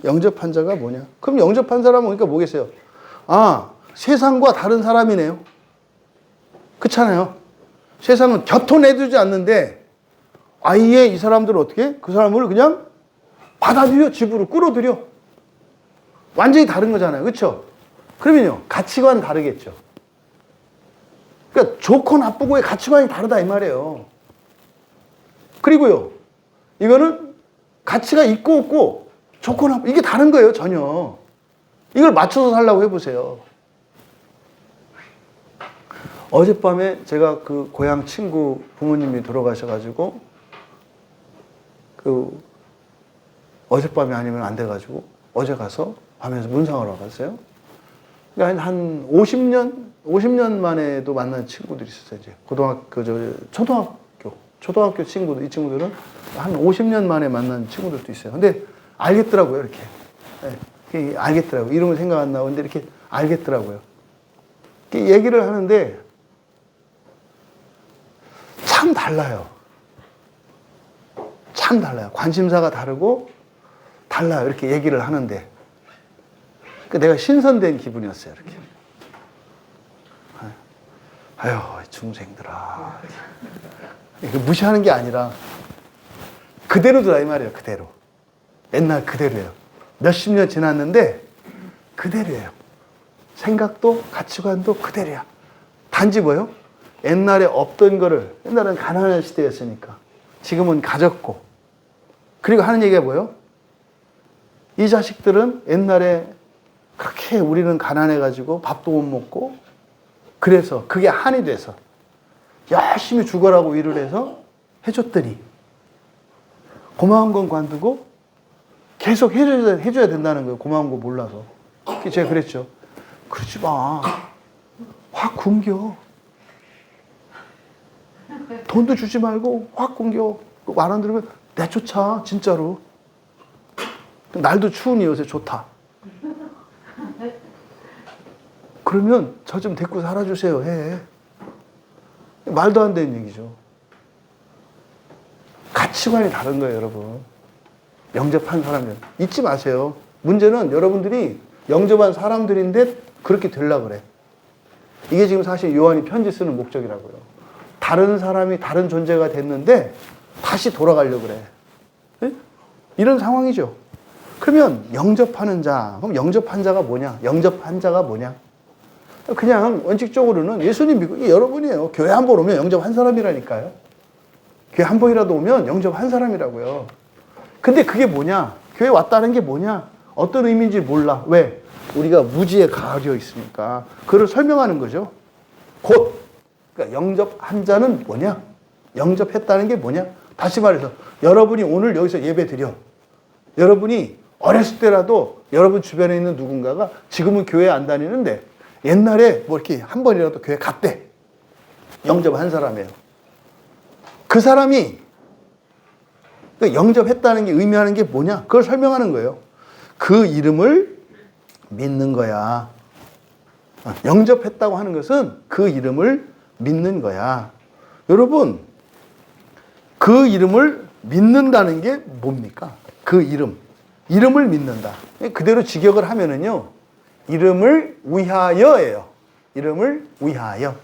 영접한 자가 뭐냐? 그럼 영접한 사람은 그러니까 뭐겠어요? 세상과 다른 사람이네요. 그렇잖아요. 세상은 곁도 내두지 않는데 아예 이 사람들은 어떻게? 그 사람을 그냥 받아들여, 집으로 끌어들여. 완전히 다른 거잖아요. 그렇죠? 그러면요, 가치관 다르겠죠. 그러니까 좋고 나쁘고의 가치관이 다르다 이 말이에요. 그리고요, 이거는 가치가 있고 없고 좋고 나쁘고 이게 다른 거예요. 전혀. 이걸 맞춰서 살라고 해보세요. 어젯밤에 제가 그 고향 친구 부모님이 돌아가셔가지고 어젯밤이 아니면 안 돼가지고 어제 가서 밤에서 문상하러 갔어요. 그러니까 한 50년 만에도 만난 친구들이 있었어요. 이제 초등학교. 초등학교 친구들, 이 친구들은 한 50년 만에 만난 친구들도 있어요. 근데 알겠더라고요, 이렇게. 네, 알겠더라고요. 이름은 생각 안 나고, 근데 이렇게 알겠더라고요. 이렇게 얘기를 하는데 참 달라요. 참 달라요. 관심사가 다르고 달라요. 이렇게 얘기를 하는데. 그러니까 내가 신선된 기분이었어요, 이렇게. 아유, 중생들아. 무시하는 게 아니라 그대로더라 이 말이에요. 그대로. 옛날 그대로예요. 몇십 년 지났는데 그대로예요. 생각도 가치관도 그대로야. 단지 뭐예요? 옛날에 없던 거를, 옛날엔 가난한 시대였으니까 지금은 가졌고, 그리고 하는 얘기가 뭐예요? 이 자식들은 옛날에 그렇게 우리는 가난해가지고 밥도 못 먹고, 그래서 그게 한이 돼서 열심히 죽어라고 일을 해서 해줬더니 고마운 건 관두고 계속 해줘야 된다는 거예요. 고마운 거 몰라서. 제가 그랬죠. 그러지 마. 확 굶겨. 돈도 주지 말고 확 굶겨. 말 안 들으면 내쫓아, 진짜로. 날도 추우니 요새 좋다. 그러면 저 좀 데리고 살아주세요 해. 말도 안 되는 얘기죠. 가치관이 다른 거예요, 여러분. 영접한 사람들 잊지 마세요. 문제는 여러분들이 영접한 사람들인데 그렇게 되려고 그래. 이게 지금 사실 요한이 편지 쓰는 목적이라고요. 다른 사람이 다른 존재가 됐는데 다시 돌아가려고 그래. 네? 이런 상황이죠. 그러면 영접하는 자, 그럼 영접한 자가 뭐냐? 영접한 자가 뭐냐? 그냥 원칙적으로는 예수님 믿고, 여러분이에요. 교회 한 번 오면 영접한 사람이라니까요. 교회 한 번이라도 오면 영접한 사람이라고요. 근데 그게 뭐냐? 교회 왔다는 게 뭐냐? 어떤 의미인지 몰라. 왜? 우리가 무지에 가려 있으니까. 그걸 설명하는 거죠. 곧, 그러니까 영접한 자는 뭐냐? 영접했다는 게 뭐냐? 다시 말해서 여러분이 오늘 여기서 예배 드려. 여러분이 어렸을 때라도 여러분 주변에 있는 누군가가 지금은 교회 안 다니는데 옛날에 뭐 이렇게 한 번이라도 교회 갔대. 영접한 사람이에요. 그 사람이 영접했다는 게 의미하는 게 뭐냐? 그걸 설명하는 거예요. 그 이름을 믿는 거야. 영접했다고 하는 것은 그 이름을 믿는 거야. 여러분, 그 이름을 믿는다는 게 뭡니까? 그 이름을 믿는다. 그대로 직역을 하면은요, 이름을 위하여예요. 이름을 위하여.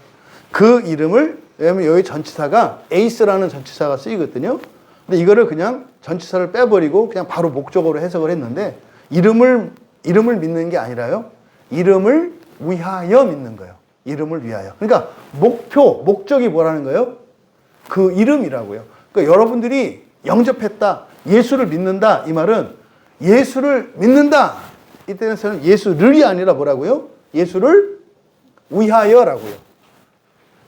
그 이름을, 왜냐면 여기 전치사가 에이스라는 전치사가 쓰이거든요. 근데 이거를 그냥 전치사를 빼버리고 그냥 바로 목적어로 해석을 했는데, 이름을 믿는 게 아니라요, 이름을 위하여 믿는 거예요. 이름을 위하여. 그러니까 목적이 뭐라는 거예요? 그 이름이라고요. 그러니까 여러분들이 영접했다, 예수를 믿는다, 이 말은 예수를 믿는다. 이때는 예수를이 아니라 뭐라고요? 예수를 위하여라고요.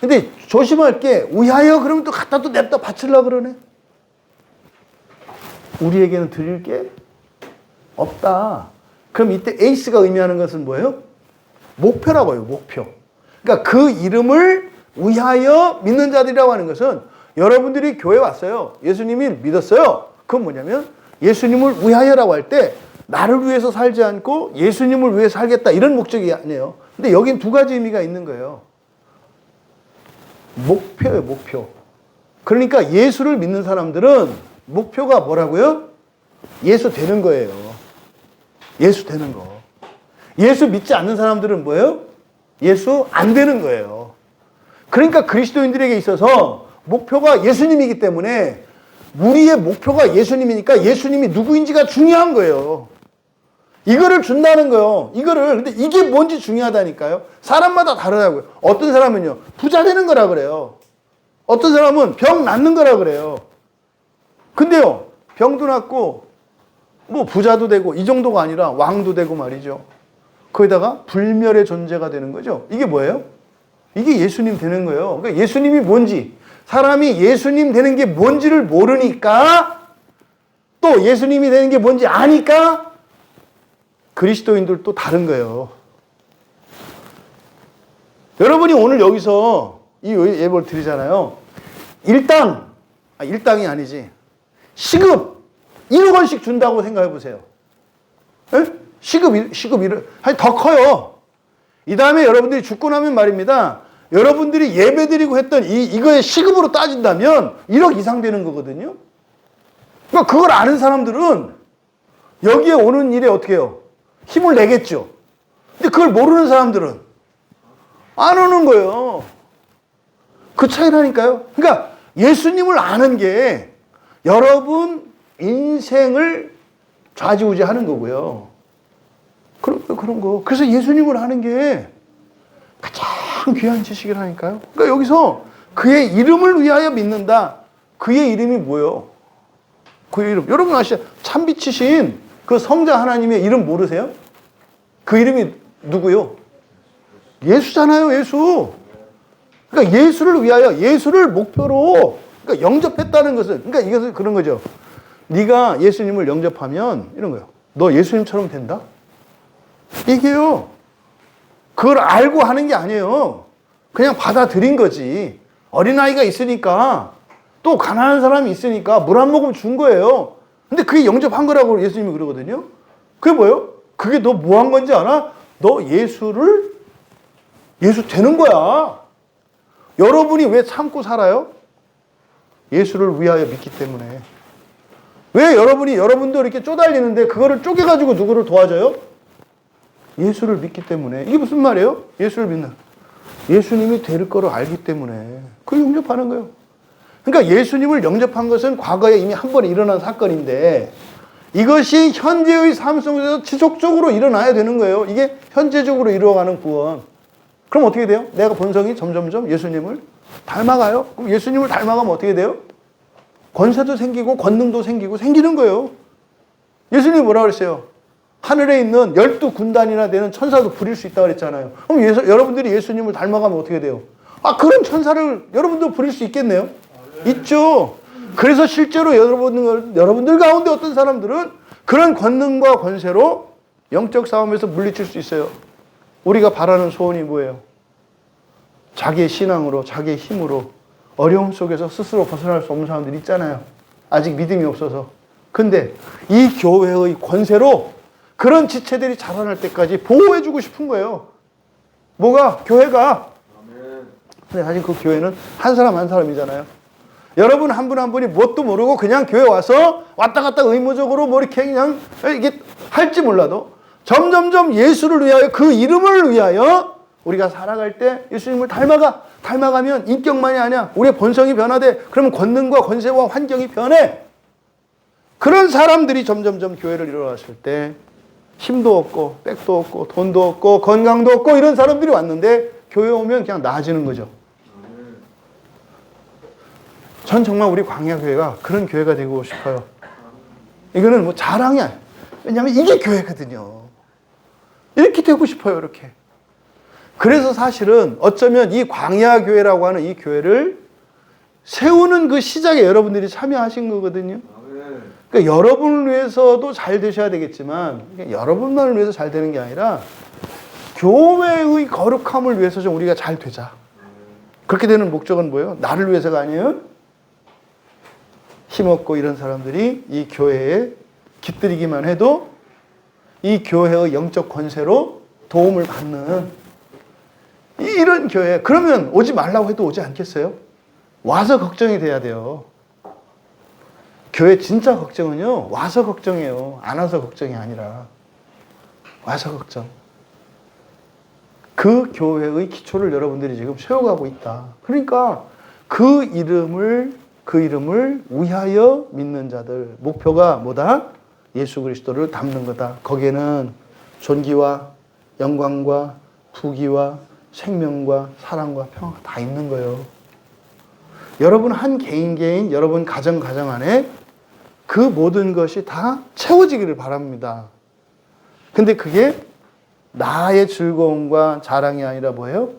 근데 조심할 게, 위하여 그러면 또 갖다 또 냅다 바치려고 그러네. 우리에게는 드릴 게 없다. 그럼 이때 에이스가 의미하는 것은 뭐예요? 목표라고요, 목표. 그러니까 그 이름을 위하여 믿는 자들이라고 하는 것은 여러분들이 교회 왔어요. 예수님이 믿었어요. 그건 뭐냐면 예수님을 위하여라고 할 때 나를 위해서 살지 않고 예수님을 위해 살겠다, 이런 목적이 아니에요. 근데 여긴 두 가지 의미가 있는 거예요. 목표예요, 목표. 그러니까 예수를 믿는 사람들은 목표가 뭐라고요? 예수 되는 거예요. 예수 되는 거. 예수 믿지 않는 사람들은 뭐예요? 예수 안 되는 거예요. 그러니까 그리스도인들에게 있어서 목표가 예수님이기 때문에 우리의 목표가 예수님이니까 예수님이 누구인지가 중요한 거예요. 이거를 준다는 거예요. 근데 이게 뭔지 중요하다니까요. 사람마다 다르다고요. 어떤 사람은요, 부자 되는 거라 그래요. 어떤 사람은 병 낫는 거라 그래요. 근데요, 병도 낫고 뭐 부자도 되고 이 정도가 아니라 왕도 되고 말이죠. 거기다가 불멸의 존재가 되는 거죠. 이게 뭐예요? 이게 예수님 되는 거예요. 그러니까 예수님이 뭔지, 사람이 예수님 되는 게 뭔지를 모르니까, 또 예수님이 되는 게 뭔지 아니까 그리스도인들도 다른 거예요. 여러분이 오늘 여기서 이 예배를 드리잖아요. 일단 일당이 아니지. 시급 1억 원씩 준다고 생각해 보세요. 에? 시급 1억, 아니 더 커요. 이 다음에 여러분들이 죽고 나면 말입니다. 여러분들이 예배 드리고 했던 이거의 시급으로 따진다면 1억 이상 되는 거거든요. 그러니까 그걸 아는 사람들은 여기에 오는 일에 어떻게 해요? 힘을 내겠죠. 근데 그걸 모르는 사람들은 안 오는 거예요. 그 차이라니까요. 그러니까 예수님을 아는 게 여러분 인생을 좌지우지하는 거고요. 그런 거. 그래서 예수님을 아는 게 가장 귀한 지식이라니까요. 그러니까 여기서 그의 이름을 위하여 믿는다. 그의 이름이 뭐예요? 그의 이름. 여러분 아시죠? 참빛이신 그 성자 하나님의 이름 모르세요? 그 이름이 누구요? 예수잖아요, 예수. 그러니까 예수를 위하여, 예수를 목표로, 그러니까 영접했다는 것은, 그러니까 이것은 그런 거죠. 네가 예수님을 영접하면 이런 거예요. 너 예수님처럼 된다? 이게요. 그걸 알고 하는 게 아니에요. 그냥 받아들인 거지. 어린아이가 있으니까, 또 가난한 사람이 있으니까 물 한 모금 준 거예요. 근데 그게 영접한 거라고 예수님이 그러거든요. 그게 뭐예요? 그게 너 뭐 한 건지 알아? 너 예수 되는 거야. 여러분이 왜 참고 살아요? 예수를 위하여 믿기 때문에. 왜 여러분도 이렇게 쪼달리는데 그거를 쪼개가지고 누구를 도와줘요? 예수를 믿기 때문에. 이게 무슨 말이에요? 예수를 믿는. 예수님이 될 거를 알기 때문에. 그걸 영접하는 거예요. 그러니까 예수님을 영접한 것은 과거에 이미 한 번 일어난 사건인데 이것이 현재의 삶 속에서 지속적으로 일어나야 되는 거예요. 이게 현재적으로 이루어가는 구원. 그럼 어떻게 돼요? 내가 본성이 점점점 예수님을 닮아가요. 그럼 예수님을 닮아가면 어떻게 돼요? 권세도 생기고 권능도 생기고 생기는 거예요. 예수님이 뭐라고 그랬어요? 하늘에 있는 12군단이나 되는 천사도 부릴 수 있다고 그랬잖아요. 그럼 여러분들이 예수님을 닮아가면 어떻게 돼요? 그런 천사를 여러분도 부릴 수 있겠네요? 있죠. 그래서 실제로 여러분들 가운데 어떤 사람들은 그런 권능과 권세로 영적 싸움에서 물리칠 수 있어요. 우리가 바라는 소원이 뭐예요? 자기의 신앙으로, 자기의 힘으로 어려움 속에서 스스로 벗어날 수 없는 사람들이 있잖아요. 아직 믿음이 없어서. 근데 이 교회의 권세로 그런 지체들이 자라날 때까지 보호해주고 싶은 거예요. 뭐가? 교회가. 근데 사실 그 교회는 한 사람 한 사람이잖아요. 여러분 한 분 한 분이 뭣도 모르고 그냥 교회 와서 왔다 갔다 의무적으로 뭐 이렇게 그냥 이게 할지 몰라도 점점점 예수를 위하여 그 이름을 위하여 우리가 살아갈 때 예수님을 닮아가면 인격만이 아니야. 우리의 본성이 변화돼. 그러면 권능과 권세와 환경이 변해. 그런 사람들이 점점점 교회를 이뤄왔을 때 힘도 없고 백도 없고 돈도 없고 건강도 없고 이런 사람들이 왔는데 교회 오면 그냥 나아지는 거죠. 전 정말 우리 광야교회가 그런 교회가 되고 싶어요. 이거는 뭐 자랑이 아니에요. 왜냐하면 이게 교회거든요. 이렇게 되고 싶어요. 이렇게. 그래서 사실은 어쩌면 이 광야교회라고 하는 이 교회를 세우는 그 시작에 여러분들이 참여하신 거거든요. 그러니까 여러분을 위해서도 잘 되셔야 되겠지만 여러분만을 위해서 잘 되는 게 아니라 교회의 거룩함을 위해서 좀 우리가 잘 되자. 그렇게 되는 목적은 뭐예요? 나를 위해서가 아니에요. 힘없고 이런 사람들이 이 교회에 깃들이기만 해도 이 교회의 영적 권세로 도움을 받는 이런 교회. 그러면 오지 말라고 해도 오지 않겠어요? 와서 걱정이 돼야 돼요. 교회 진짜 걱정은요, 와서 걱정이에요. 안 와서 걱정이 아니라. 와서 걱정. 그 교회의 기초를 여러분들이 지금 세워가고 있다. 그러니까 그 이름을 위하여 믿는 자들. 목표가 뭐다? 예수 그리스도를 닮는 거다. 거기에는 존귀와 영광과 부귀와 생명과 사랑과 평화가 다 있는 거예요. 여러분 한 개인, 여러분 가정 안에 그 모든 것이 다 채워지기를 바랍니다. 근데 그게 나의 즐거움과 자랑이 아니라 뭐예요?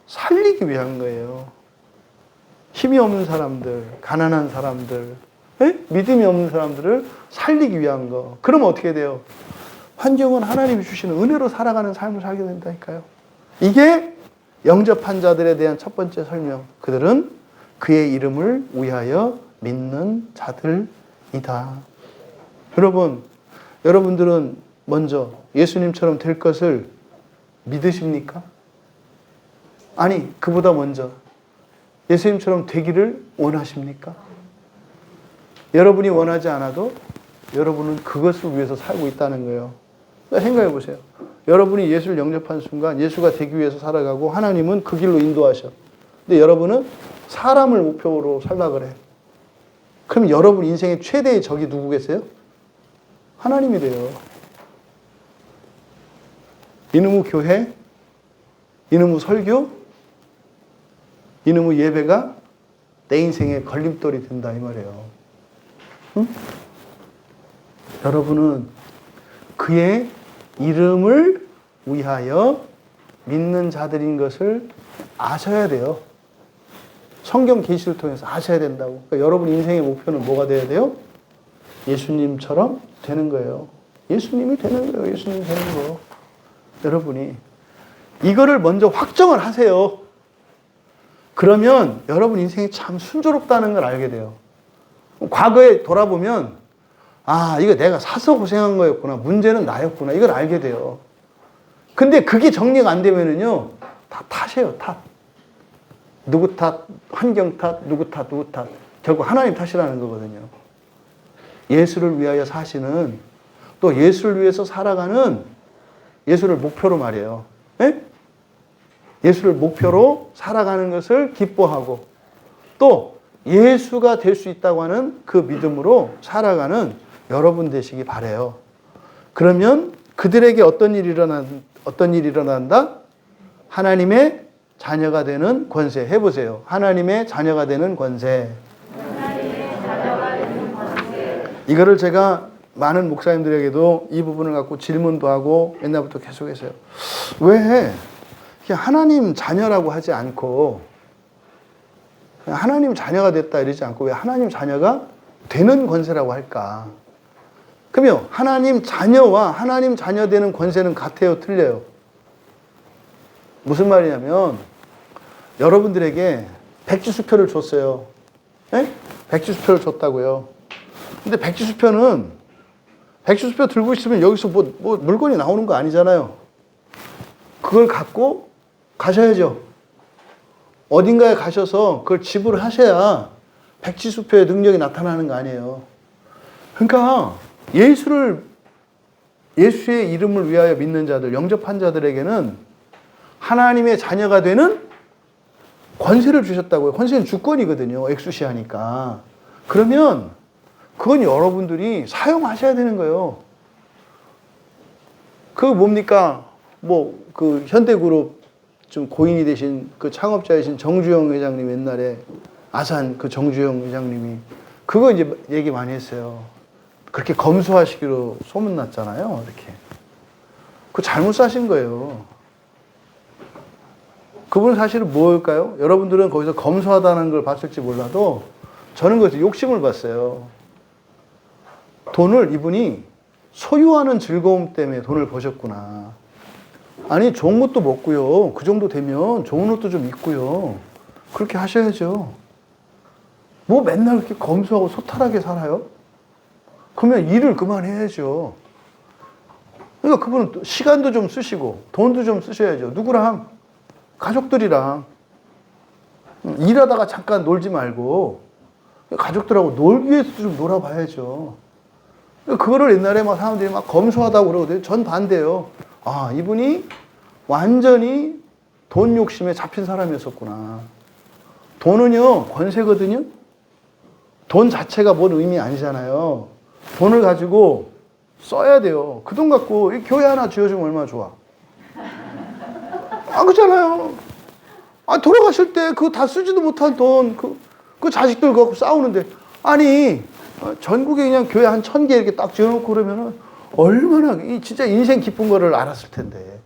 살리기 위한 거예요. 힘이 없는 사람들, 가난한 사람들, 믿음이 없는 사람들을 살리기 위한 거. 그러면 어떻게 돼요? 환경은 하나님이 주시는 은혜로 살아가는 삶을 살게 된다니까요. 이게 영접한 자들에 대한 첫 번째 설명. 그들은 그의 이름을 위하여 믿는 자들이다. 여러분들은 먼저 예수님처럼 될 것을 믿으십니까? 아니, 그보다 먼저 예수님처럼 되기를 원하십니까? 여러분이 원하지 않아도 여러분은 그것을 위해서 살고 있다는 거예요. 생각해 보세요. 여러분이 예수를 영접한 순간 예수가 되기 위해서 살아가고 하나님은 그 길로 인도하셔. 근데 여러분은 사람을 목표로 살라 그래. 그럼 여러분 인생의 최대의 적이 누구겠어요? 하나님이 돼요. 이놈의 교회, 이놈의 설교, 이놈의 예배가 내 인생의 걸림돌이 된다 이 말이에요. 응? 여러분은 그의 이름을 위하여 믿는 자들인 것을 아셔야 돼요. 성경 계시를 통해서 아셔야 된다고. 그러니까 여러분 인생의 목표는 뭐가 돼야 돼요? 예수님처럼 되는 거예요. 예수님이 되는 거예요. 예수님이 되는 거. 여러분이 이거를 먼저 확정을 하세요. 그러면 여러분 인생이 참 순조롭다는 걸 알게 돼요. 과거에 돌아보면 아, 이거 내가 사서 고생한 거였구나. 문제는 나였구나. 이걸 알게 돼요. 근데 그게 정리가 안 되면은요, 다 탓이에요, 탓. 누구 탓, 환경 탓, 누구 탓, 누구 탓. 결국 하나님 탓이라는 거거든요. 예수를 위하여 사시는, 또 예수를 위해서 살아가는 예수를 목표로 말이에요. 예? 예수를 목표로 살아가는 것을 기뻐하고, 또 예수가 될 수 있다고 하는 그 믿음으로 살아가는 여러분 되시기 바라요. 그러면 그들에게 어떤 일이 일어난다? 하나님의 자녀가 되는 권세. 해보세요. 하나님의 자녀가 되는 권세. 이거를 제가 많은 목사님들에게도 이 부분을 갖고 질문도 하고 옛날부터 계속했어요. 왜 하나님 자녀라고 하지 않고 하나님 자녀가 됐다 이러지 않고 왜 하나님 자녀가 되는 권세라고 할까? 그러면 하나님 자녀와 하나님 자녀 되는 권세는 같아요? 틀려요? 무슨 말이냐면 여러분들에게 백지수표를 줬어요. 네? 백지수표를 줬다고요. 근데 백지수표 들고 있으면 여기서 뭐 물건이 나오는 거 아니잖아요. 그걸 갖고 가셔야죠. 어딘가에 가셔서 그걸 지불하셔야 백지수표의 능력이 나타나는 거 아니에요. 그러니까 예수의 이름을 위하여 믿는 자들, 영접한 자들에게는 하나님의 자녀가 되는 권세를 주셨다고요. 권세는 주권이거든요. 엑수시아니까. 그러면 그건 여러분들이 사용하셔야 되는 거예요. 그 뭡니까? 그 현대그룹 좀 고인이 되신 그 창업자이신 정주영 회장님 옛날에 아산 그 정주영 회장님이 그거 이제 얘기 많이 했어요. 그렇게 검소하시기로 소문났잖아요. 이렇게. 그거 잘못 사신 거예요. 그분은 사실은 뭘까요? 여러분들은 거기서 검소하다는 걸 봤을지 몰라도 저는 거기서 욕심을 봤어요. 돈을 이분이 소유하는 즐거움 때문에 돈을 버셨구나. 아니 좋은 것도 먹고요. 그 정도 되면 좋은 옷도 좀 입고요. 그렇게 하셔야죠. 뭐 맨날 그렇게 검소하고 소탈하게 살아요? 그러면 일을 그만해야죠. 그러니까 그분은 시간도 좀 쓰시고 돈도 좀 쓰셔야죠. 누구랑? 가족들이랑. 일하다가 잠깐 놀지 말고 가족들하고 놀기 위해서 좀 놀아봐야죠. 그거를 옛날에 막 사람들이 막 검소하다고 그러거든요. 전 반대예요. 아, 이분이 완전히 돈 욕심에 잡힌 사람이었었구나. 돈은요, 권세거든요. 돈 자체가 뭔 의미 아니잖아요. 돈을 가지고 써야 돼요. 그 돈 갖고 이 교회 하나 지어주면 얼마나 좋아. 아, 그렇잖아요. 아, 돌아가실 때 그거 다 쓰지도 못한 돈, 그 자식들 갖고 싸우는데. 아니, 전국에 그냥 교회 한 1000개 이렇게 딱 지어놓고 그러면은 얼마나 진짜 인생 기쁜 거를 알았을 텐데.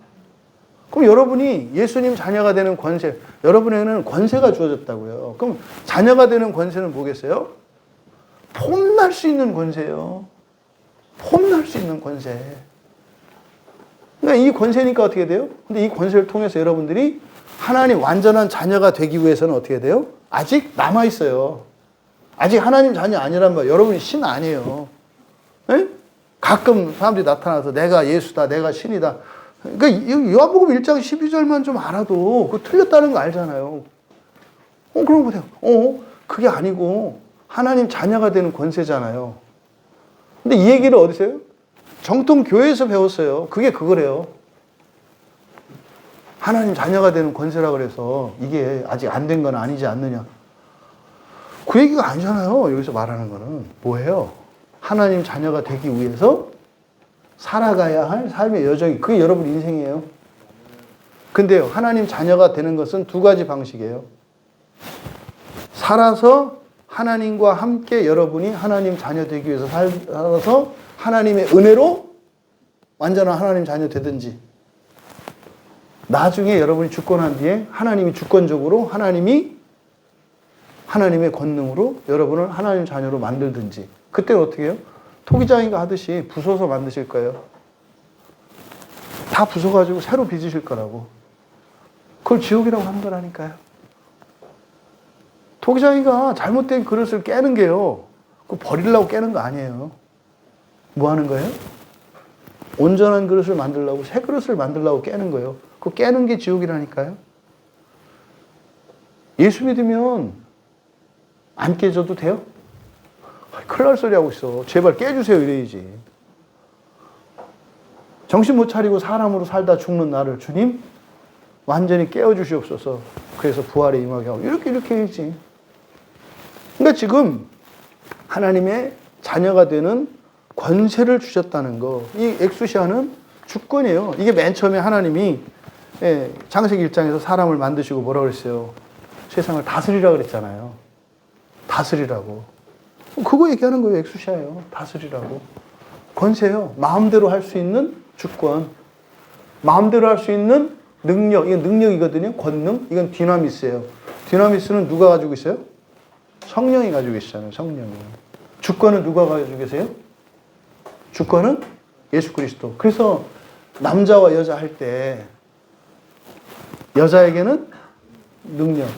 그럼 여러분이 예수님 자녀가 되는 권세, 여러분에게는 권세가 주어졌다고요. 그럼 자녀가 되는 권세는 뭐겠어요? 폼날 수 있는 권세예요. 폼날 수 있는 권세. 그러니까 이 권세니까 어떻게 돼요? 근데 이 권세를 통해서 여러분들이 하나님 완전한 자녀가 되기 위해서는 어떻게 돼요? 아직 남아있어요. 아직 하나님 자녀 아니란 말. 여러분이 신 아니에요. 에? 가끔 사람들이 나타나서 내가 예수다, 내가 신이다. 그러니까 요한복음 1장 12절만 좀 알아도 그거 틀렸다는 거 알잖아요. 그런 거 보세요. 그게 아니고 하나님 자녀가 되는 권세잖아요. 근데 이 얘기를 어디서 해요? 정통 교회에서 배웠어요. 그게 그거래요. 하나님 자녀가 되는 권세라 그래서 이게 아직 안 된 건 아니지 않느냐. 그 얘기가 아니잖아요. 여기서 말하는 거는 뭐예요? 하나님 자녀가 되기 위해서 살아가야 할 삶의 여정이, 그게 여러분 인생이에요. 근데요, 하나님 자녀가 되는 것은 두 가지 방식이에요. 살아서 하나님과 함께 여러분이 하나님 자녀 되기 위해서 살아서 하나님의 은혜로 완전한 하나님 자녀 되든지, 나중에 여러분이 죽고 난 뒤에 하나님이 주권적으로 하나님의 권능으로 여러분을 하나님 자녀로 만들든지, 그때는 어떻게 해요? 토기장이가 하듯이 부숴서 만드실 거예요. 다 부숴가지고 새로 빚으실 거라고. 그걸 지옥이라고 하는 거라니까요. 토기장이가 잘못된 그릇을 깨는 게요, 그거 버리려고 깨는 거 아니에요. 뭐 하는 거예요? 온전한 그릇을 만들려고, 새 그릇을 만들려고 깨는 거예요. 그거 깨는 게 지옥이라니까요. 예수 믿으면 안 깨져도 돼요? 큰일 날 소리 하고 있어. 제발 깨주세요 이래야지. 정신 못 차리고 사람으로 살다 죽는 나를 주님 완전히 깨워주시옵소서. 그래서 부활에 임하게 하고 이렇게 해야지. 그러니까 지금 하나님의 자녀가 되는 권세를 주셨다는 거, 이 엑수시아는 주권이에요. 이게 맨 처음에 하나님이 창세기 1장에서 사람을 만드시고 뭐라 그랬어요? 세상을 다스리라 그랬잖아요. 다스리라고. 그거 얘기하는 거예요. 엑수시아예요. 다스리라고. 권세요. 마음대로 할 수 있는 주권. 마음대로 할 수 있는 능력. 이건 능력이거든요. 권능. 이건 디나미스예요. 디나미스는 누가 가지고 있어요? 성령이 가지고 계시잖아요. 성령이. 주권은 누가 가지고 계세요? 주권은 예수 그리스도. 그래서 남자와 여자 할 때 여자에게는 능력,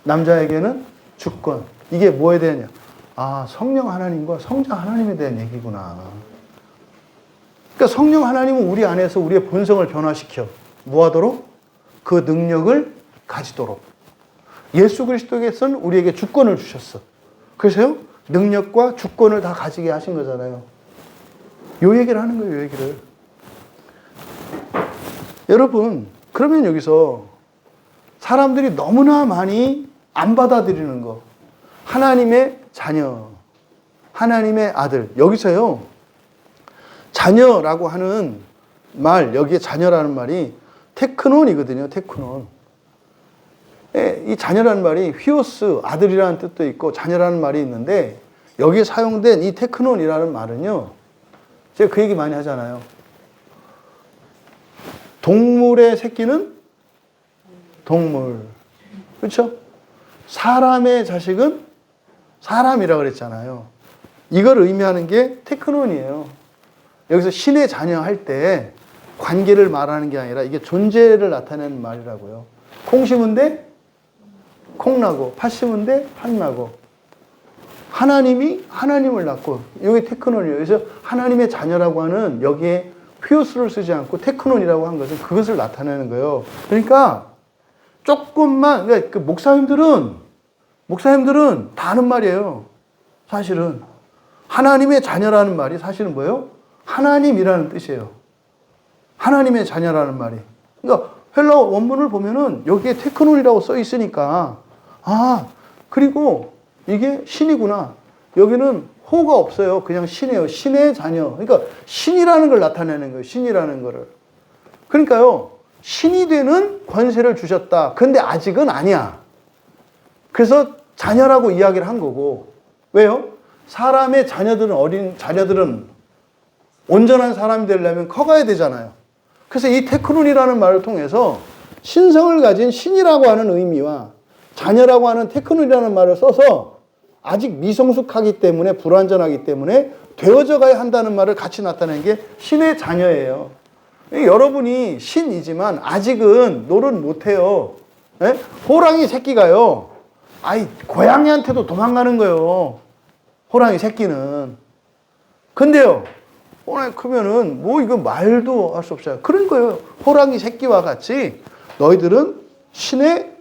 남자에게는 주권. 이게 뭐에 대하냐? 아, 성령 하나님과 성자 하나님에 대한 얘기구나. 그러니까 성령 하나님은 우리 안에서 우리의 본성을 변화시켜 뭐하도록? 그 능력을 가지도록. 예수 그리스도께서는 우리에게 주권을 주셨어. 그래서요, 능력과 주권을 다 가지게 하신 거잖아요. 요 얘기를 하는 거예요, 요 얘기를. 여러분, 그러면 여기서 사람들이 너무나 많이 안 받아들이는 거. 하나님의 자녀, 하나님의 아들. 여기서요, 자녀라고 하는 말, 여기에 자녀라는 말이 테크논이거든요, 테크논. 이 자녀라는 말이 휘오스, 아들이라는 뜻도 있고 자녀라는 말이 있는데, 여기에 사용된 이 테크논이라는 말은요, 제가 그 얘기 많이 하잖아요. 동물의 새끼는 동물. 그렇죠? 사람의 자식은 사람이라 그랬잖아요. 이걸 의미하는 게 테크논이에요. 여기서 신의 자녀 할 때 관계를 말하는 게 아니라 이게 존재를 나타내는 말이라고요. 콩 심은 데 콩 나고, 팥 심은 데 팥 나고. 하나님이 하나님을 낳고, 이게 테크논이에요. 그래서 하나님의 자녀라고 하는 여기에 휘오스를 쓰지 않고 테크논이라고 한 것은 그것을 나타내는 거예요. 그러니까 조금만, 그러니까 그 목사님들은 다 아는 말이에요. 사실은. 하나님의 자녀라는 말이 사실은 뭐예요? 하나님이라는 뜻이에요. 하나님의 자녀라는 말이. 그러니까 헬라어 원문을 보면은 여기에 테크논이라고 써 있으니까, 아, 그리고 이게 신이구나. 여기는 호가 없어요. 그냥 신이에요. 신의 자녀. 그러니까 신이라는 걸 나타내는 거예요. 신이라는 거를. 그러니까요, 신이 되는 권세를 주셨다. 근데 아직은 아니야. 그래서 자녀라고 이야기를 한 거고. 왜요? 사람의 자녀들은, 어린 자녀들은 온전한 사람이 되려면 커가야 되잖아요. 그래서 이 테크논이라는 말을 통해서 신성을 가진 신이라고 하는 의미와 자녀라고 하는 테크논이라는 말을 써서 아직 미성숙하기 때문에, 불완전하기 때문에 되어져 가야 한다는 말을 같이 나타낸 게 신의 자녀예요. 여러분이 신이지만 아직은 노릇 못해요. 호랑이 새끼가요, 아이, 고양이한테도 도망가는 거예요. 호랑이 새끼는. 근데요, 호랑이 크면은 뭐 이거 말도 할 수 없어요. 그런 거예요. 호랑이 새끼와 같이 너희들은 신의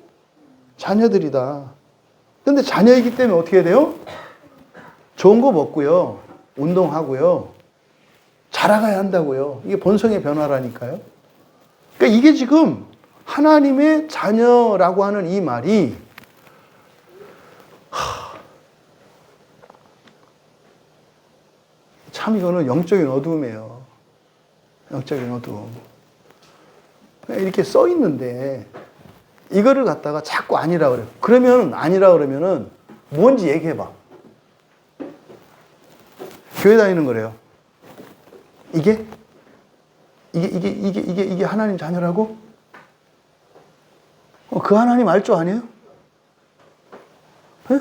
자녀들이다. 근데 자녀이기 때문에 어떻게 해야 돼요? 좋은 거 먹고요. 운동하고요. 자라가야 한다고요. 이게 본성의 변화라니까요. 그러니까 이게 지금 하나님의 자녀라고 하는 이 말이 참 이거는 영적인 어두움이에요. 영적인 어두움. 이렇게 써 있는데 이거를 갖다가 자꾸 아니라 그래요. 그러면 아니라 그러면은 뭔지 얘기해 봐. 교회 다니는 거래요. 이게 하나님 자녀라고? 그 하나님 알 줄 아니에요? 네?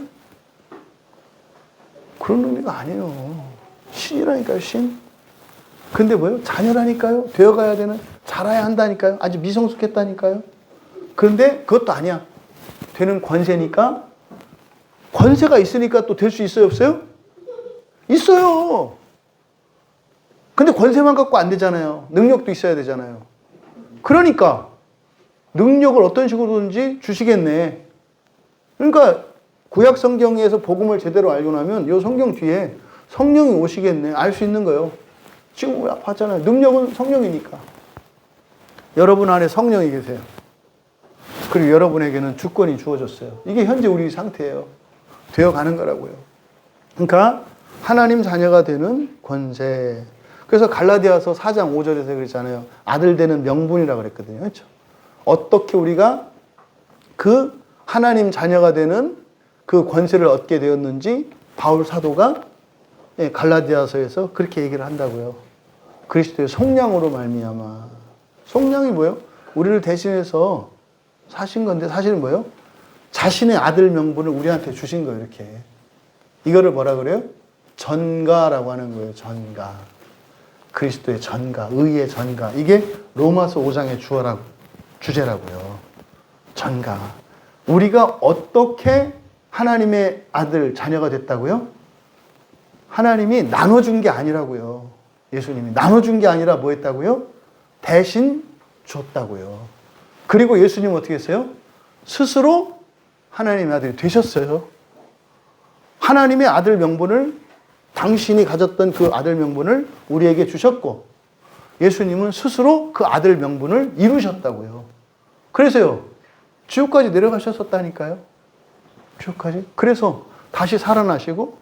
그런 의미가 아니에요. 신이라니까요, 신. 근데 뭐예요? 자녀라니까요? 되어가야 되는, 자라야 한다니까요? 아직 미성숙했다니까요? 그런데 그것도 아니야. 되는 권세니까, 권세가 있으니까 또 될 수 있어요, 없어요? 있어요. 근데 권세만 갖고 안 되잖아요. 능력도 있어야 되잖아요. 그러니까 능력을 어떤 식으로든지 주시겠네. 그러니까 구약 성경에서 복음을 제대로 알고 나면 이 성경 뒤에 성령이 오시겠네. 알 수 있는 거예요. 지금 우리 봤잖아요. 능력은 성령이니까. 여러분 안에 성령이 계세요. 그리고 여러분에게는 주권이 주어졌어요. 이게 현재 우리 상태예요. 되어가는 거라고요. 그러니까 하나님 자녀가 되는 권세. 그래서 갈라디아서 4장 5절에서 그랬잖아요. 아들 되는 명분이라고 그랬거든요. 그렇죠? 어떻게 우리가 그 하나님 자녀가 되는 그 권세를 얻게 되었는지 바울 사도가 갈라디아서에서 그렇게 얘기를 한다고요. 그리스도의 속량으로 말미암아. 속량이 뭐예요? 우리를 대신해서 사신 건데 사실은 뭐예요? 자신의 아들 명분을 우리한테 주신 거예요. 이렇게. 이거를 뭐라 그래요? 전가라고 하는 거예요. 전가. 그리스도의 전가, 의의 전가. 이게 로마서 5장의 주제라고요. 전가. 우리가 어떻게 하나님의 아들, 자녀가 됐다고요? 하나님이 나눠준 게 아니라고요. 예수님이 나눠준 게 아니라 뭐 했다고요? 대신 줬다고요. 그리고 예수님은 어떻게 했어요? 스스로 하나님의 아들이 되셨어요. 하나님의 아들 명분을 당신이 가졌던 그 아들 명분을 우리에게 주셨고 예수님은 스스로 그 아들 명분을 이루셨다고요. 그래서요. 지옥까지 내려가셨었다니까요. 지옥까지. 그래서 다시 살아나시고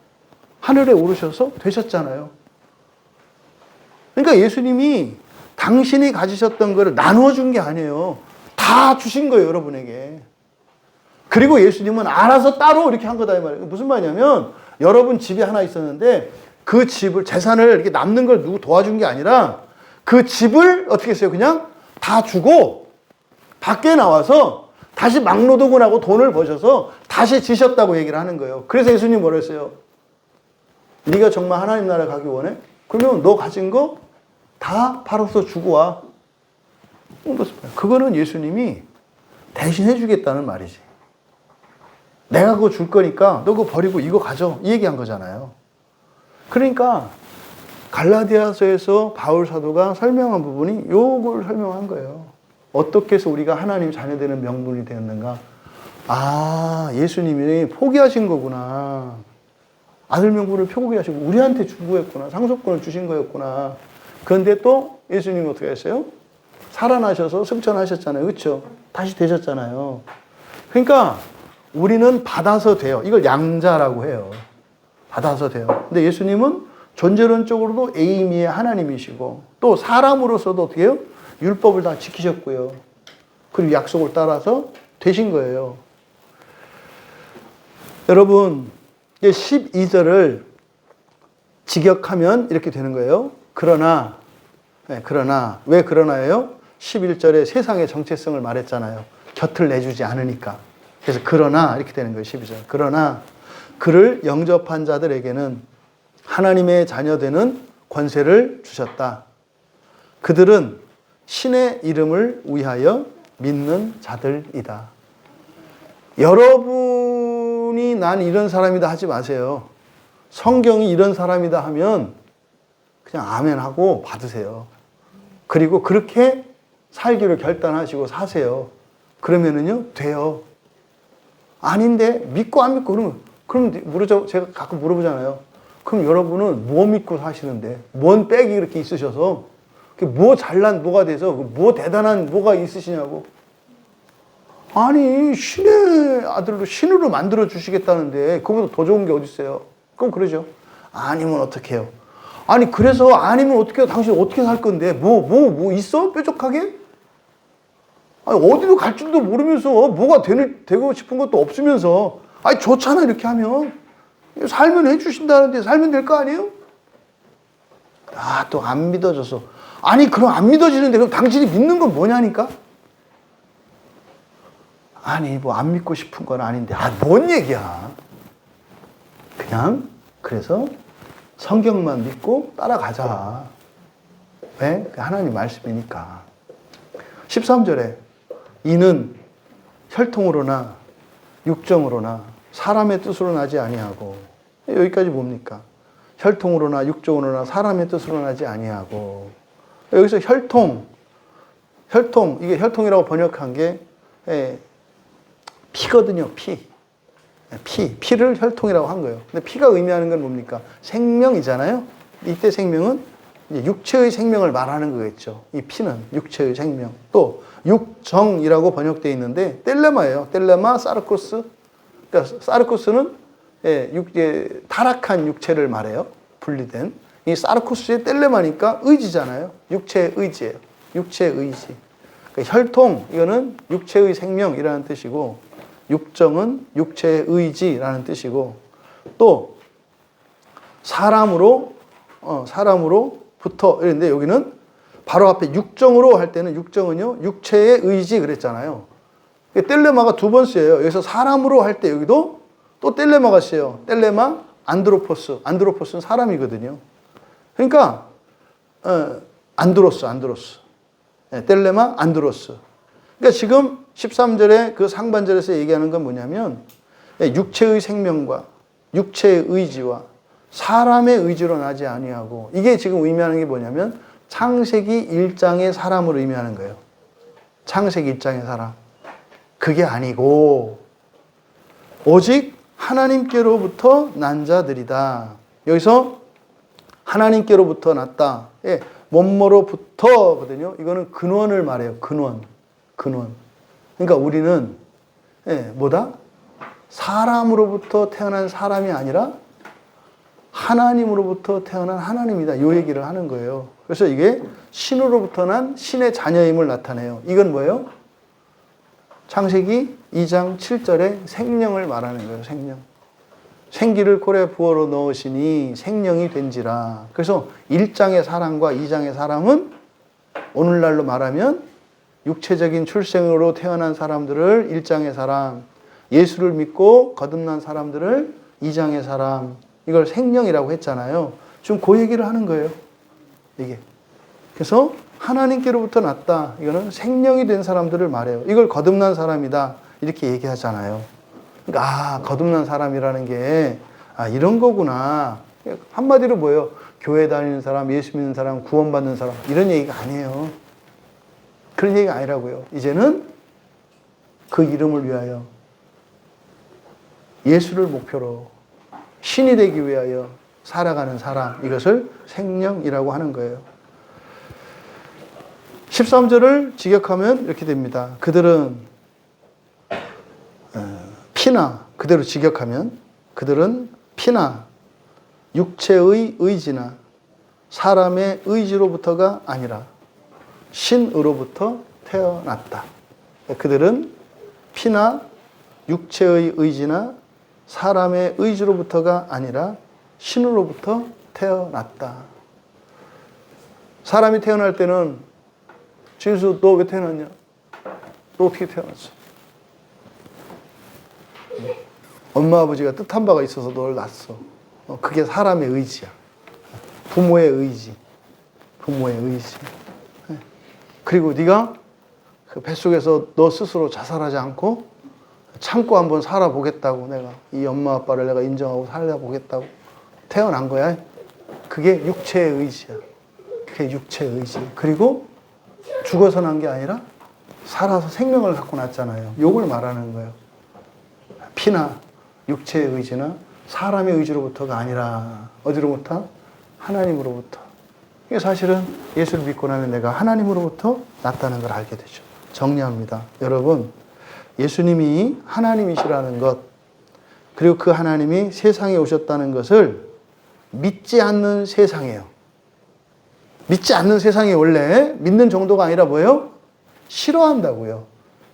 하늘에 오르셔서 되셨잖아요. 그러니까 예수님이 당신이 가지셨던 거를 나누어 준 게 아니에요. 다 주신 거예요, 여러분에게. 그리고 예수님은 알아서 따로 이렇게 한 거다 이 말이에요. 무슨 말이냐면 여러분 집이 하나 있었는데 그 집을 재산을 이렇게 남는 걸 누구 도와준 게 아니라 그 집을 어떻게 했어요? 그냥 다 주고 밖에 나와서 다시 막노동을 돈을 버셔서 다시 지셨다고 얘기를 하는 거예요. 그래서 예수님 뭐라 했어요? 네가 정말 하나님 나라 가기 원해? 그러면 너 가진 거 다 팔아서 주고 와. 그거는 예수님이 대신해 주겠다는 말이지. 내가 그거 줄 거니까 너 그거 버리고 이거 가져. 이 얘기한 거잖아요. 그러니까 갈라디아서에서 바울 사도가 설명한 부분이 요걸 설명한 거예요. 어떻게 해서 우리가 하나님 자녀되는 명분이 되었는가? 아, 예수님이 포기하신 거구나. 아들 명분을 포기하시고 우리한테 준 거였구나. 상속권을 주신 거였구나. 그런데 또 예수님이 어떻게 했어요? 살아나셔서 승천하셨잖아요. 그렇죠? 다시 되셨잖아요. 그러니까 우리는 받아서 돼요. 이걸 양자라고 해요. 받아서 돼요. 근데 예수님은 존재론적으로도 에이미의 하나님이시고 또 사람으로서도 어떻게 해요? 율법을 다 지키셨고요. 그리고 약속을 따라서 되신 거예요. 여러분, 12절을 직역하면 이렇게 되는 거예요. 그러나, 왜 그러나예요? 11절에 세상의 정체성을 말했잖아요. 곁을 내주지 않으니까. 그래서 그러나 이렇게 되는 거예요. 12절. 그러나 그를 영접한 자들에게는 하나님의 자녀되는 권세를 주셨다. 그들은 신의 이름을 위하여 믿는 자들이다. 여러분 여러분이 난 이런 사람이다 하지 마세요. 성경이 이런 사람이다 하면 그냥 아멘 하고 받으세요. 그리고 그렇게 살기로 결단하시고 사세요. 그러면은요, 돼요. 아닌데, 믿고 안 믿고, 그럼 제가 가끔 물어보잖아요. 그럼 여러분은 뭐 믿고 사시는데? 뭔 빽이 그렇게 있으셔서? 뭐 잘난 뭐가 돼서? 뭐 대단한 뭐가 있으시냐고? 아니, 신의 아들로 신으로 만들어 주시겠다는데, 그보다 더 좋은 게 어디 있어요? 그럼 그러죠. 아니면 어떡해요? 아니, 그래서 아니면 어떡해요? 당신 어떻게 살 건데? 뭐 있어? 뾰족하게? 아니, 어디로 갈 줄도 모르면서 뭐가 되고 싶은 것도 없으면서 아니, 좋잖아, 이렇게 하면. 살면 해주신다는데 살면 될 거 아니에요? 아, 또 안 믿어져서. 아니, 그럼 안 믿어지는데 그럼 당신이 믿는 건 뭐냐니까? 아니, 뭐 안 믿고 싶은 건 아닌데. 아, 뭔 얘기야. 그냥 그래서 성경만 믿고 따라가자. 왜? 하나님 말씀이니까. 13절에 이는 혈통으로나 육정으로나 사람의 뜻으로 나지 아니하고, 여기까지 뭡니까? 혈통으로나 육정으로나 사람의 뜻으로 나지 아니하고. 여기서 혈통, 이게 혈통이라고 번역한 게 피거든요. 피를 혈통이라고 한 거예요. 근데 피가 의미하는 건 뭡니까? 생명이잖아요. 이때 생명은 이제 육체의 생명을 말하는 거겠죠. 이 피는 육체의 생명. 또 육정이라고 번역되어 있는데 텔레마예요. 텔레마, 사르코스. 그러니까 사르코스는 타락한 육체를 말해요. 분리된. 이 사르코스의 텔레마니까 의지잖아요. 육체의 의지예요. 육체의 의지. 그러니까 혈통, 이거는 육체의 생명이라는 뜻이고, 육정은 육체의 의지라는 뜻이고, 또 사람으로부터 이랬는데 여기는 바로 앞에 육정으로 할 때는 육정은요, 육체의 의지 그랬잖아요. 텔레마가 두 번 쓰여요. 여기서 사람으로 할 때 여기도 또 텔레마가 쓰여요. 텔레마, 안드로포스. 안드로포스는 사람이거든요. 그러니까 안드로스. 텔레마, 안드로스. 그러니까 지금 13절에 그 상반절에서 얘기하는 건 뭐냐면 육체의 생명과 육체의 의지와 사람의 의지로 나지 아니하고, 이게 지금 의미하는 게 뭐냐면 창세기 1장의 사람을 의미하는 거예요. 창세기 1장의 사람. 그게 아니고 오직 하나님께로부터 난 자들이다. 여기서 하나님께로부터 났다. 뭐뭐로부터거든요. 이거는 근원을 말해요. 근원. 그러니까 우리는 뭐다? 사람으로부터 태어난 사람이 아니라 하나님으로부터 태어난 하나님이다. 이 얘기를 하는 거예요. 그래서 이게 신으로부터 난 신의 자녀임을 나타내요. 이건 뭐예요? 창세기 2장 7절에 생명을 말하는 거예요. 생명. 생기를 콜에 부어로 넣으시니 생명이 된지라. 그래서 1장의 사람과 2장의 사람은 오늘날로 말하면 육체적인 출생으로 태어난 사람들을 1장의 사람, 예수를 믿고 거듭난 사람들을 2장의 사람, 이걸 생명이라고 했잖아요. 지금 그 얘기를 하는 거예요. 이게. 그래서 하나님께로부터 났다. 이거는 생명이 된 사람들을 말해요. 이걸 거듭난 사람이다. 이렇게 얘기하잖아요. 그러니까 거듭난 사람이라는 게 이런 거구나. 한마디로 뭐예요? 교회 다니는 사람, 예수 믿는 사람, 구원받는 사람, 이런 얘기가 아니에요. 그런 얘기가 아니라고요. 이제는 그 이름을 위하여 예수를 목표로 신이 되기 위하여 살아가는 사람, 이것을 생명이라고 하는 거예요. 13절을 직역하면 이렇게 됩니다. 그들은 피나, 그대로 직역하면 그들은 피나 육체의 의지나 사람의 의지로부터가 아니라 신으로부터 태어났다. 그들은 피나 육체의 의지나 사람의 의지로부터가 아니라 신으로부터 태어났다. 사람이 태어날 때는 진수, 너 왜 태어났냐? 너 어떻게 태어났어? 엄마 아버지가 뜻한 바가 있어서 너를 낳았어. 그게 사람의 의지야. 부모의 의지. 그리고 네가 그 뱃속에서 너 스스로 자살하지 않고 참고 한번 살아보겠다고, 내가 이 엄마 아빠를 내가 인정하고 살아보겠다고 태어난 거야. 그게 육체의 의지야. 그게 육체의 의지. 그리고 죽어서 난 게 아니라 살아서 생명을 갖고 났잖아요. 요걸 말하는 거예요. 피나 육체의 의지나 사람의 의지로부터가 아니라 어디로부터? 하나님으로부터. 이게 사실은 예수를 믿고 나면 내가 하나님으로부터 났다는 걸 알게 되죠. 정리합니다. 여러분, 예수님이 하나님이시라는 것, 그리고 그 하나님이 세상에 오셨다는 것을 믿지 않는 세상이에요. 믿지 않는 세상이 원래 믿는 정도가 아니라 뭐예요? 싫어한다고요.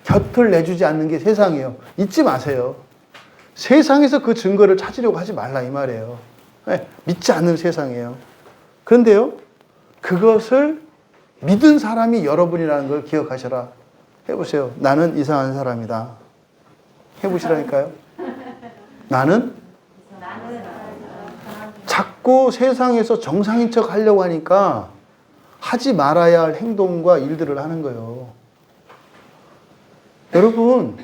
곁을 내주지 않는 게 세상이에요. 잊지 마세요. 세상에서 그 증거를 찾으려고 하지 말라 이 말이에요. 네, 믿지 않는 세상이에요. 그런데요, 그것을 믿은 사람이 여러분이라는 걸 기억하셔라. 해보세요. 나는 이상한 사람이다. 해보시라니까요. 나는 자꾸 세상에서 정상인 척 하려고 하니까 하지 말아야 할 행동과 일들을 하는 거예요. 여러분,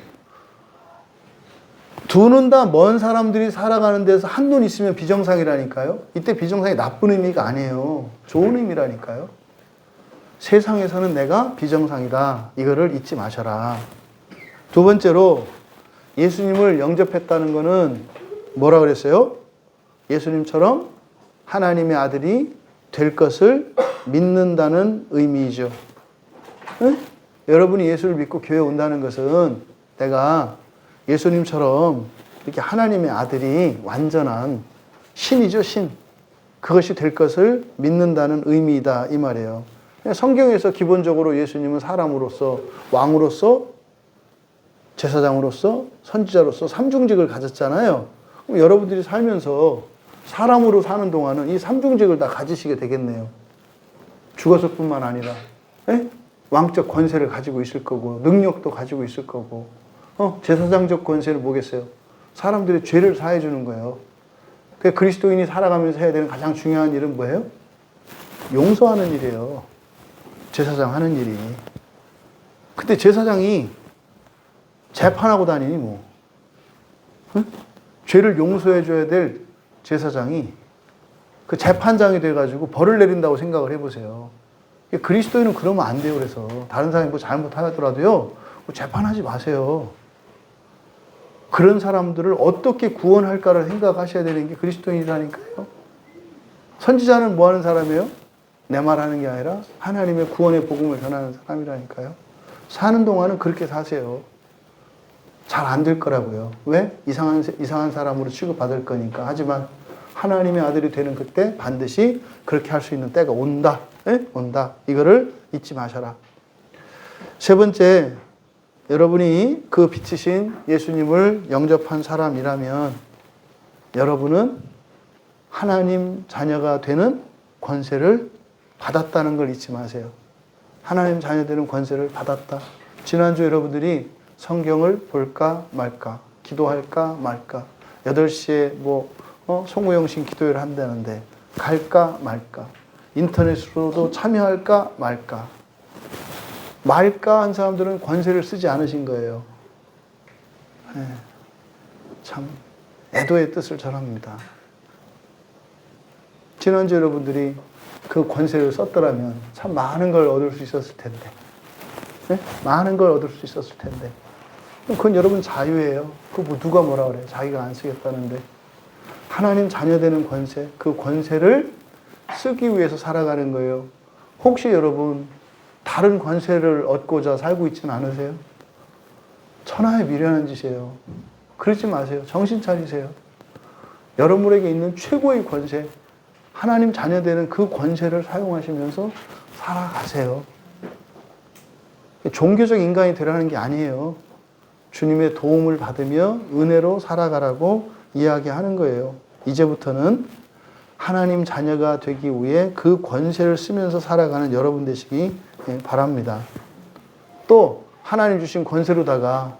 두 눈 다 먼 사람들이 살아가는 데서 한 눈 있으면 비정상이라니까요. 이때 비정상이 나쁜 의미가 아니에요. 좋은 의미라니까요. 세상에서는 내가 비정상이다. 이거를 잊지 마셔라. 두 번째로 예수님을 영접했다는 것은 뭐라 그랬어요? 예수님처럼 하나님의 아들이 될 것을 믿는다는 의미이죠. 응? 여러분이 예수를 믿고 교회에 온다는 것은 내가 예수님처럼 이렇게 하나님의 아들이 완전한 신이죠, 신. 그것이 될 것을 믿는다는 의미이다 이 말이에요. 성경에서 기본적으로 예수님은 사람으로서, 왕으로서, 제사장으로서, 선지자로서 삼중직을 가졌잖아요. 그럼 여러분들이 살면서 사람으로 사는 동안은 이 삼중직을 다 가지시게 되겠네요. 죽었을 뿐만 아니라 왕적 권세를 가지고 있을 거고, 능력도 가지고 있을 거고, 제사장적 권세는 뭐겠어요? 사람들의 죄를 사해 주는 거예요. 그 그리스도인이 살아가면서 해야 되는 가장 중요한 일은 뭐예요? 용서하는 일이에요. 제사장 하는 일이. 근데 제사장이 재판하고 다니니 뭐. 응? 죄를 용서해 줘야 될 제사장이 그 재판장이 돼가지고 벌을 내린다고 생각을 해보세요. 그리스도인은 그러면 안 돼요. 그래서 다른 사람이 뭐 잘못하더라도요, 뭐 재판하지 마세요. 그런 사람들을 어떻게 구원할까를 생각하셔야 되는 게 그리스도인이라니까요. 선지자는 뭐 하는 사람이에요? 내 말하는 게 아니라 하나님의 구원의 복음을 전하는 사람이라니까요. 사는 동안은 그렇게 사세요. 잘 안 될 거라고요. 왜? 이상한 사람으로 취급받을 거니까. 하지만 하나님의 아들이 되는 그때 반드시 그렇게 할 수 있는 때가 온다. 온다. 이거를 잊지 마셔라. 세 번째, 여러분이 그 빛이신 예수님을 영접한 사람이라면 여러분은 하나님 자녀가 되는 권세를 받았다는 걸 잊지 마세요. 하나님 자녀 되는 권세를 받았다. 지난주 여러분들이 성경을 볼까 말까, 기도할까 말까, 8시에 송구영신 기도회를 한다는데 갈까 말까, 인터넷으로도 참여할까 말까 한 사람들은 권세를 쓰지 않으신 거예요. 참 애도의 뜻을 전합니다. 지난주 여러분들이 그 권세를 썼더라면 참 많은 걸 얻을 수 있었을 텐데. 많은 걸 얻을 수 있었을 텐데. 그건 여러분 자유예요. 그거 누가 뭐라 그래. 자기가 안 쓰겠다는데. 하나님 자녀 되는 권세, 그 권세를 쓰기 위해서 살아가는 거예요. 혹시 여러분 다른 권세를 얻고자 살고 있지는 않으세요? 천하에 미련한 짓이에요. 그러지 마세요. 정신 차리세요. 여러분에게 있는 최고의 권세, 하나님 자녀 되는 그 권세를 사용하시면서 살아가세요. 종교적 인간이 되라는 게 아니에요. 주님의 도움을 받으며 은혜로 살아가라고 이야기하는 거예요. 이제부터는 하나님 자녀가 되기 위해 그 권세를 쓰면서 살아가는 여러분 되시기 바랍니다. 또 하나님 주신 권세로다가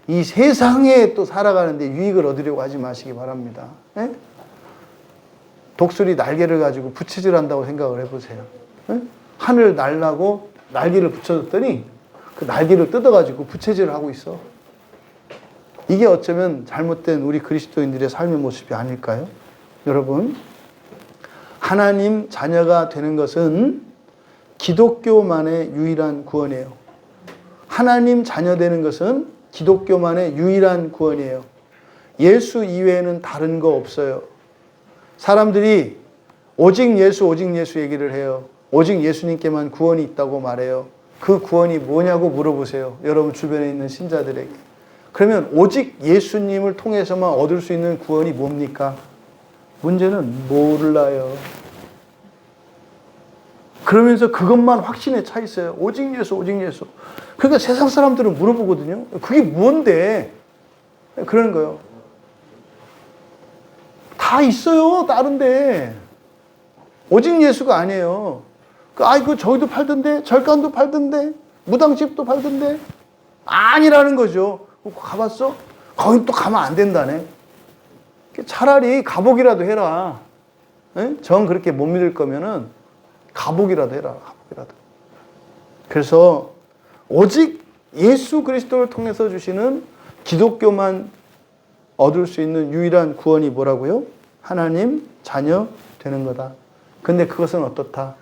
이 세상에 또 살아가는데 유익을 얻으려고 하지 마시기 바랍니다. 독수리 날개를 가지고 부채질 한다고 생각을 해보세요. 하늘 날라고 날개를 붙여줬더니 그 날개를 뜯어가지고 부채질을 하고 있어. 이게 어쩌면 잘못된 우리 그리스도인들의 삶의 모습이 아닐까요? 여러분, 하나님 자녀가 되는 것은 기독교만의 유일한 구원이에요. 하나님 자녀 되는 것은 기독교만의 유일한 구원이에요. 예수 이외에는 다른 거 없어요. 사람들이 오직 예수 얘기를 해요. 오직 예수님께만 구원이 있다고 말해요. 그 구원이 뭐냐고 물어보세요. 여러분 주변에 있는 신자들에게. 그러면 오직 예수님을 통해서만 얻을 수 있는 구원이 뭡니까? 문제는 몰라요. 그러면서 그것만 확신에 차 있어요. 오직 예수. 그러니까 세상 사람들은 물어보거든요. 그게 뭔데? 그러는 거예요. 다 있어요. 다른데. 오직 예수가 아니에요. 저기도 팔던데, 절간도 팔던데, 무당집도 팔던데. 아니라는 거죠. 가봤어? 거기 또 가면 안 된다네. 차라리 가보기라도 해라. 정 그렇게 못 믿을 거면은 가보기라도 해라. 가보기라도. 그래서 오직 예수 그리스도를 통해서 주시는 기독교만 얻을 수 있는 유일한 구원이 뭐라고요? 하나님 자녀 되는 거다. 근데 그것은 어떻다?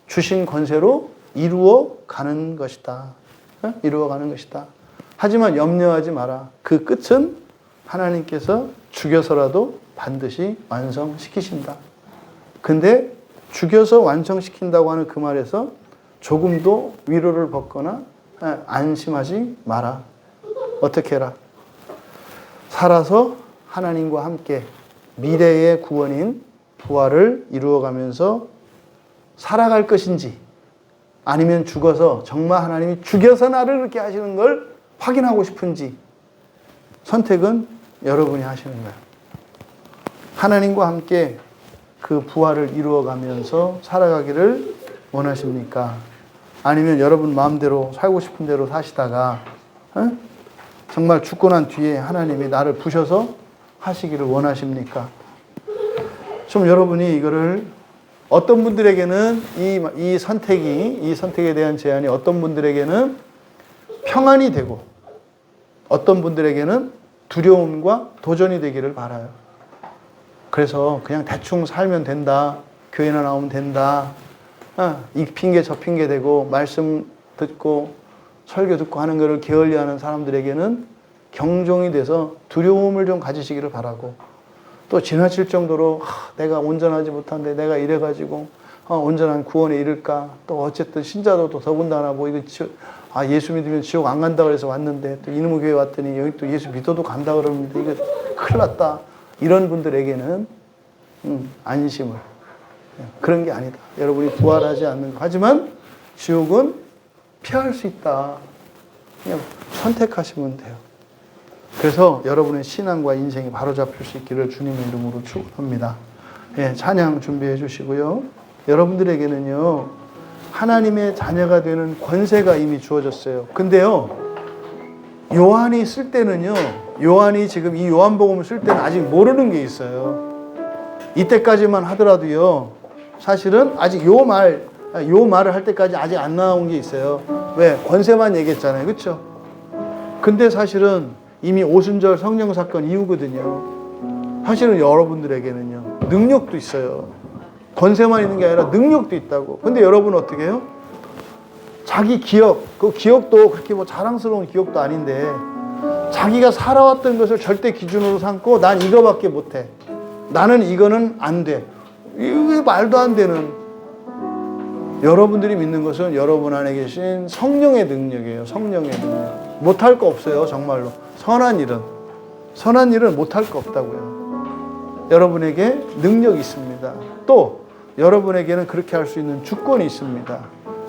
주신 권세로 이루어 가는 것이다. 이루어 가는 것이다. 하지만 염려하지 마라. 그 끝은 하나님께서 죽여서라도 반드시 완성시키신다. 근데 죽여서 완성시킨다고 하는 그 말에서 조금도 위로를 벗거나 안심하지 마라. 어떻게 해라? 살아서 하나님과 함께 미래의 구원인 부활을 이루어가면서 살아갈 것인지, 아니면 죽어서 정말 하나님이 죽여서 나를 그렇게 하시는 걸 확인하고 싶은지, 선택은 여러분이 하시는 거예요. 하나님과 함께 그 부활을 이루어가면서 살아가기를 원하십니까? 아니면 여러분 마음대로 살고 싶은 대로 사시다가 정말 죽고 난 뒤에 하나님이 나를 부셔서 하시기를 원하십니까? 좀 여러분이 이거를, 어떤 분들에게는 이 선택에 대한 제안이 어떤 분들에게는 평안이 되고 어떤 분들에게는 두려움과 도전이 되기를 바라요. 그래서 그냥 대충 살면 된다. 교회나 나오면 된다. 이 핑계 저 핑계 대고 말씀 듣고 설교 듣고 하는 것을 게을리하는 사람들에게는 경종이 돼서 두려움을 좀 가지시기를 바라고, 또 지나칠 정도로 내가 온전하지 못한데 내가 이래가지고 온전한 구원에 이를까, 또 어쨌든 신자도 또 더군다나 뭐 이거 예수 믿으면 지옥 안 간다 그래서 왔는데 또 이놈의 교회 왔더니 여기 또 예수 믿어도 간다 그러는데 이거 큰일 났다. 이런 분들에게는 안심을, 그런 게 아니다. 여러분이 부활하지 않는 거. 하지만 지옥은 피할 수 있다. 그냥 선택하시면 돼요. 그래서 여러분의 신앙과 인생이 바로잡힐 수 있기를 주님의 이름으로 축원합니다. 찬양 준비해 주시고요. 여러분들에게는요, 하나님의 자녀가 되는 권세가 이미 주어졌어요. 근데요, 요한이 쓸 때는요, 요한이 지금 이 요한복음을 쓸 때는 아직 모르는 게 있어요. 이때까지만 하더라도요, 사실은 아직 요 말을 할 때까지 아직 안 나온 게 있어요. 왜? 권세만 얘기했잖아요. 그렇죠? 근데 사실은 이미 오순절 성령 사건 이후거든요. 사실은 여러분들에게는요, 능력도 있어요. 권세만 있는 게 아니라 능력도 있다고. 근데 여러분은 어떻게 해요? 자기 기억, 그 기억도 그렇게 뭐 자랑스러운 기억도 아닌데 자기가 살아왔던 것을 절대 기준으로 삼고 난 이거밖에 못해. 나는 이거는 안 돼. 이게 말도 안 되는. 여러분들이 믿는 것은 여러분 안에 계신 성령의 능력이에요. 성령의 능력. 못할 거 없어요. 정말로. 선한 일은 못할 거 없다고요. 여러분에게 능력이 있습니다. 또 여러분에게는 그렇게 할 수 있는 주권이 있습니다.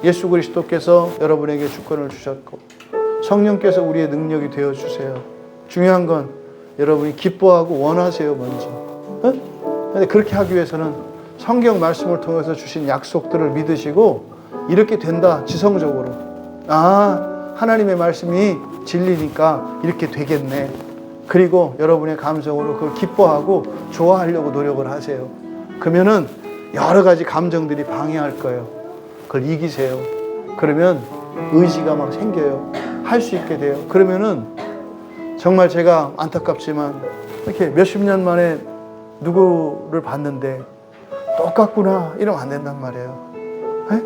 예수 그리스도께서 여러분에게 주권을 주셨고 성령께서 우리의 능력이 되어주세요. 중요한 건 여러분이 기뻐하고 원하세요. 먼저. 근데 그렇게 하기 위해서는 성경 말씀을 통해서 주신 약속들을 믿으시고, 이렇게 된다. 지성적으로. 하나님의 말씀이 진리니까 이렇게 되겠네. 그리고 여러분의 감정으로 그걸 기뻐하고 좋아하려고 노력을 하세요. 그러면은 여러 가지 감정들이 방해할 거예요. 그걸 이기세요. 그러면 의지가 막 생겨요. 할 수 있게 돼요. 그러면은 정말 제가 안타깝지만 이렇게 몇십 년 만에 누구를 봤는데 똑같구나 이러면 안 된단 말이에요. 에?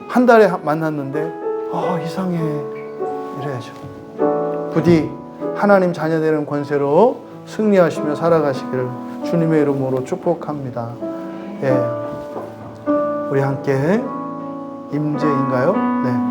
한 달에 만났는데 이상해 이래야죠. 부디 하나님 자녀되는 권세로 승리하시며 살아가시기를 주님의 이름으로 축복합니다. 예. 우리 함께 임재인가요? 네.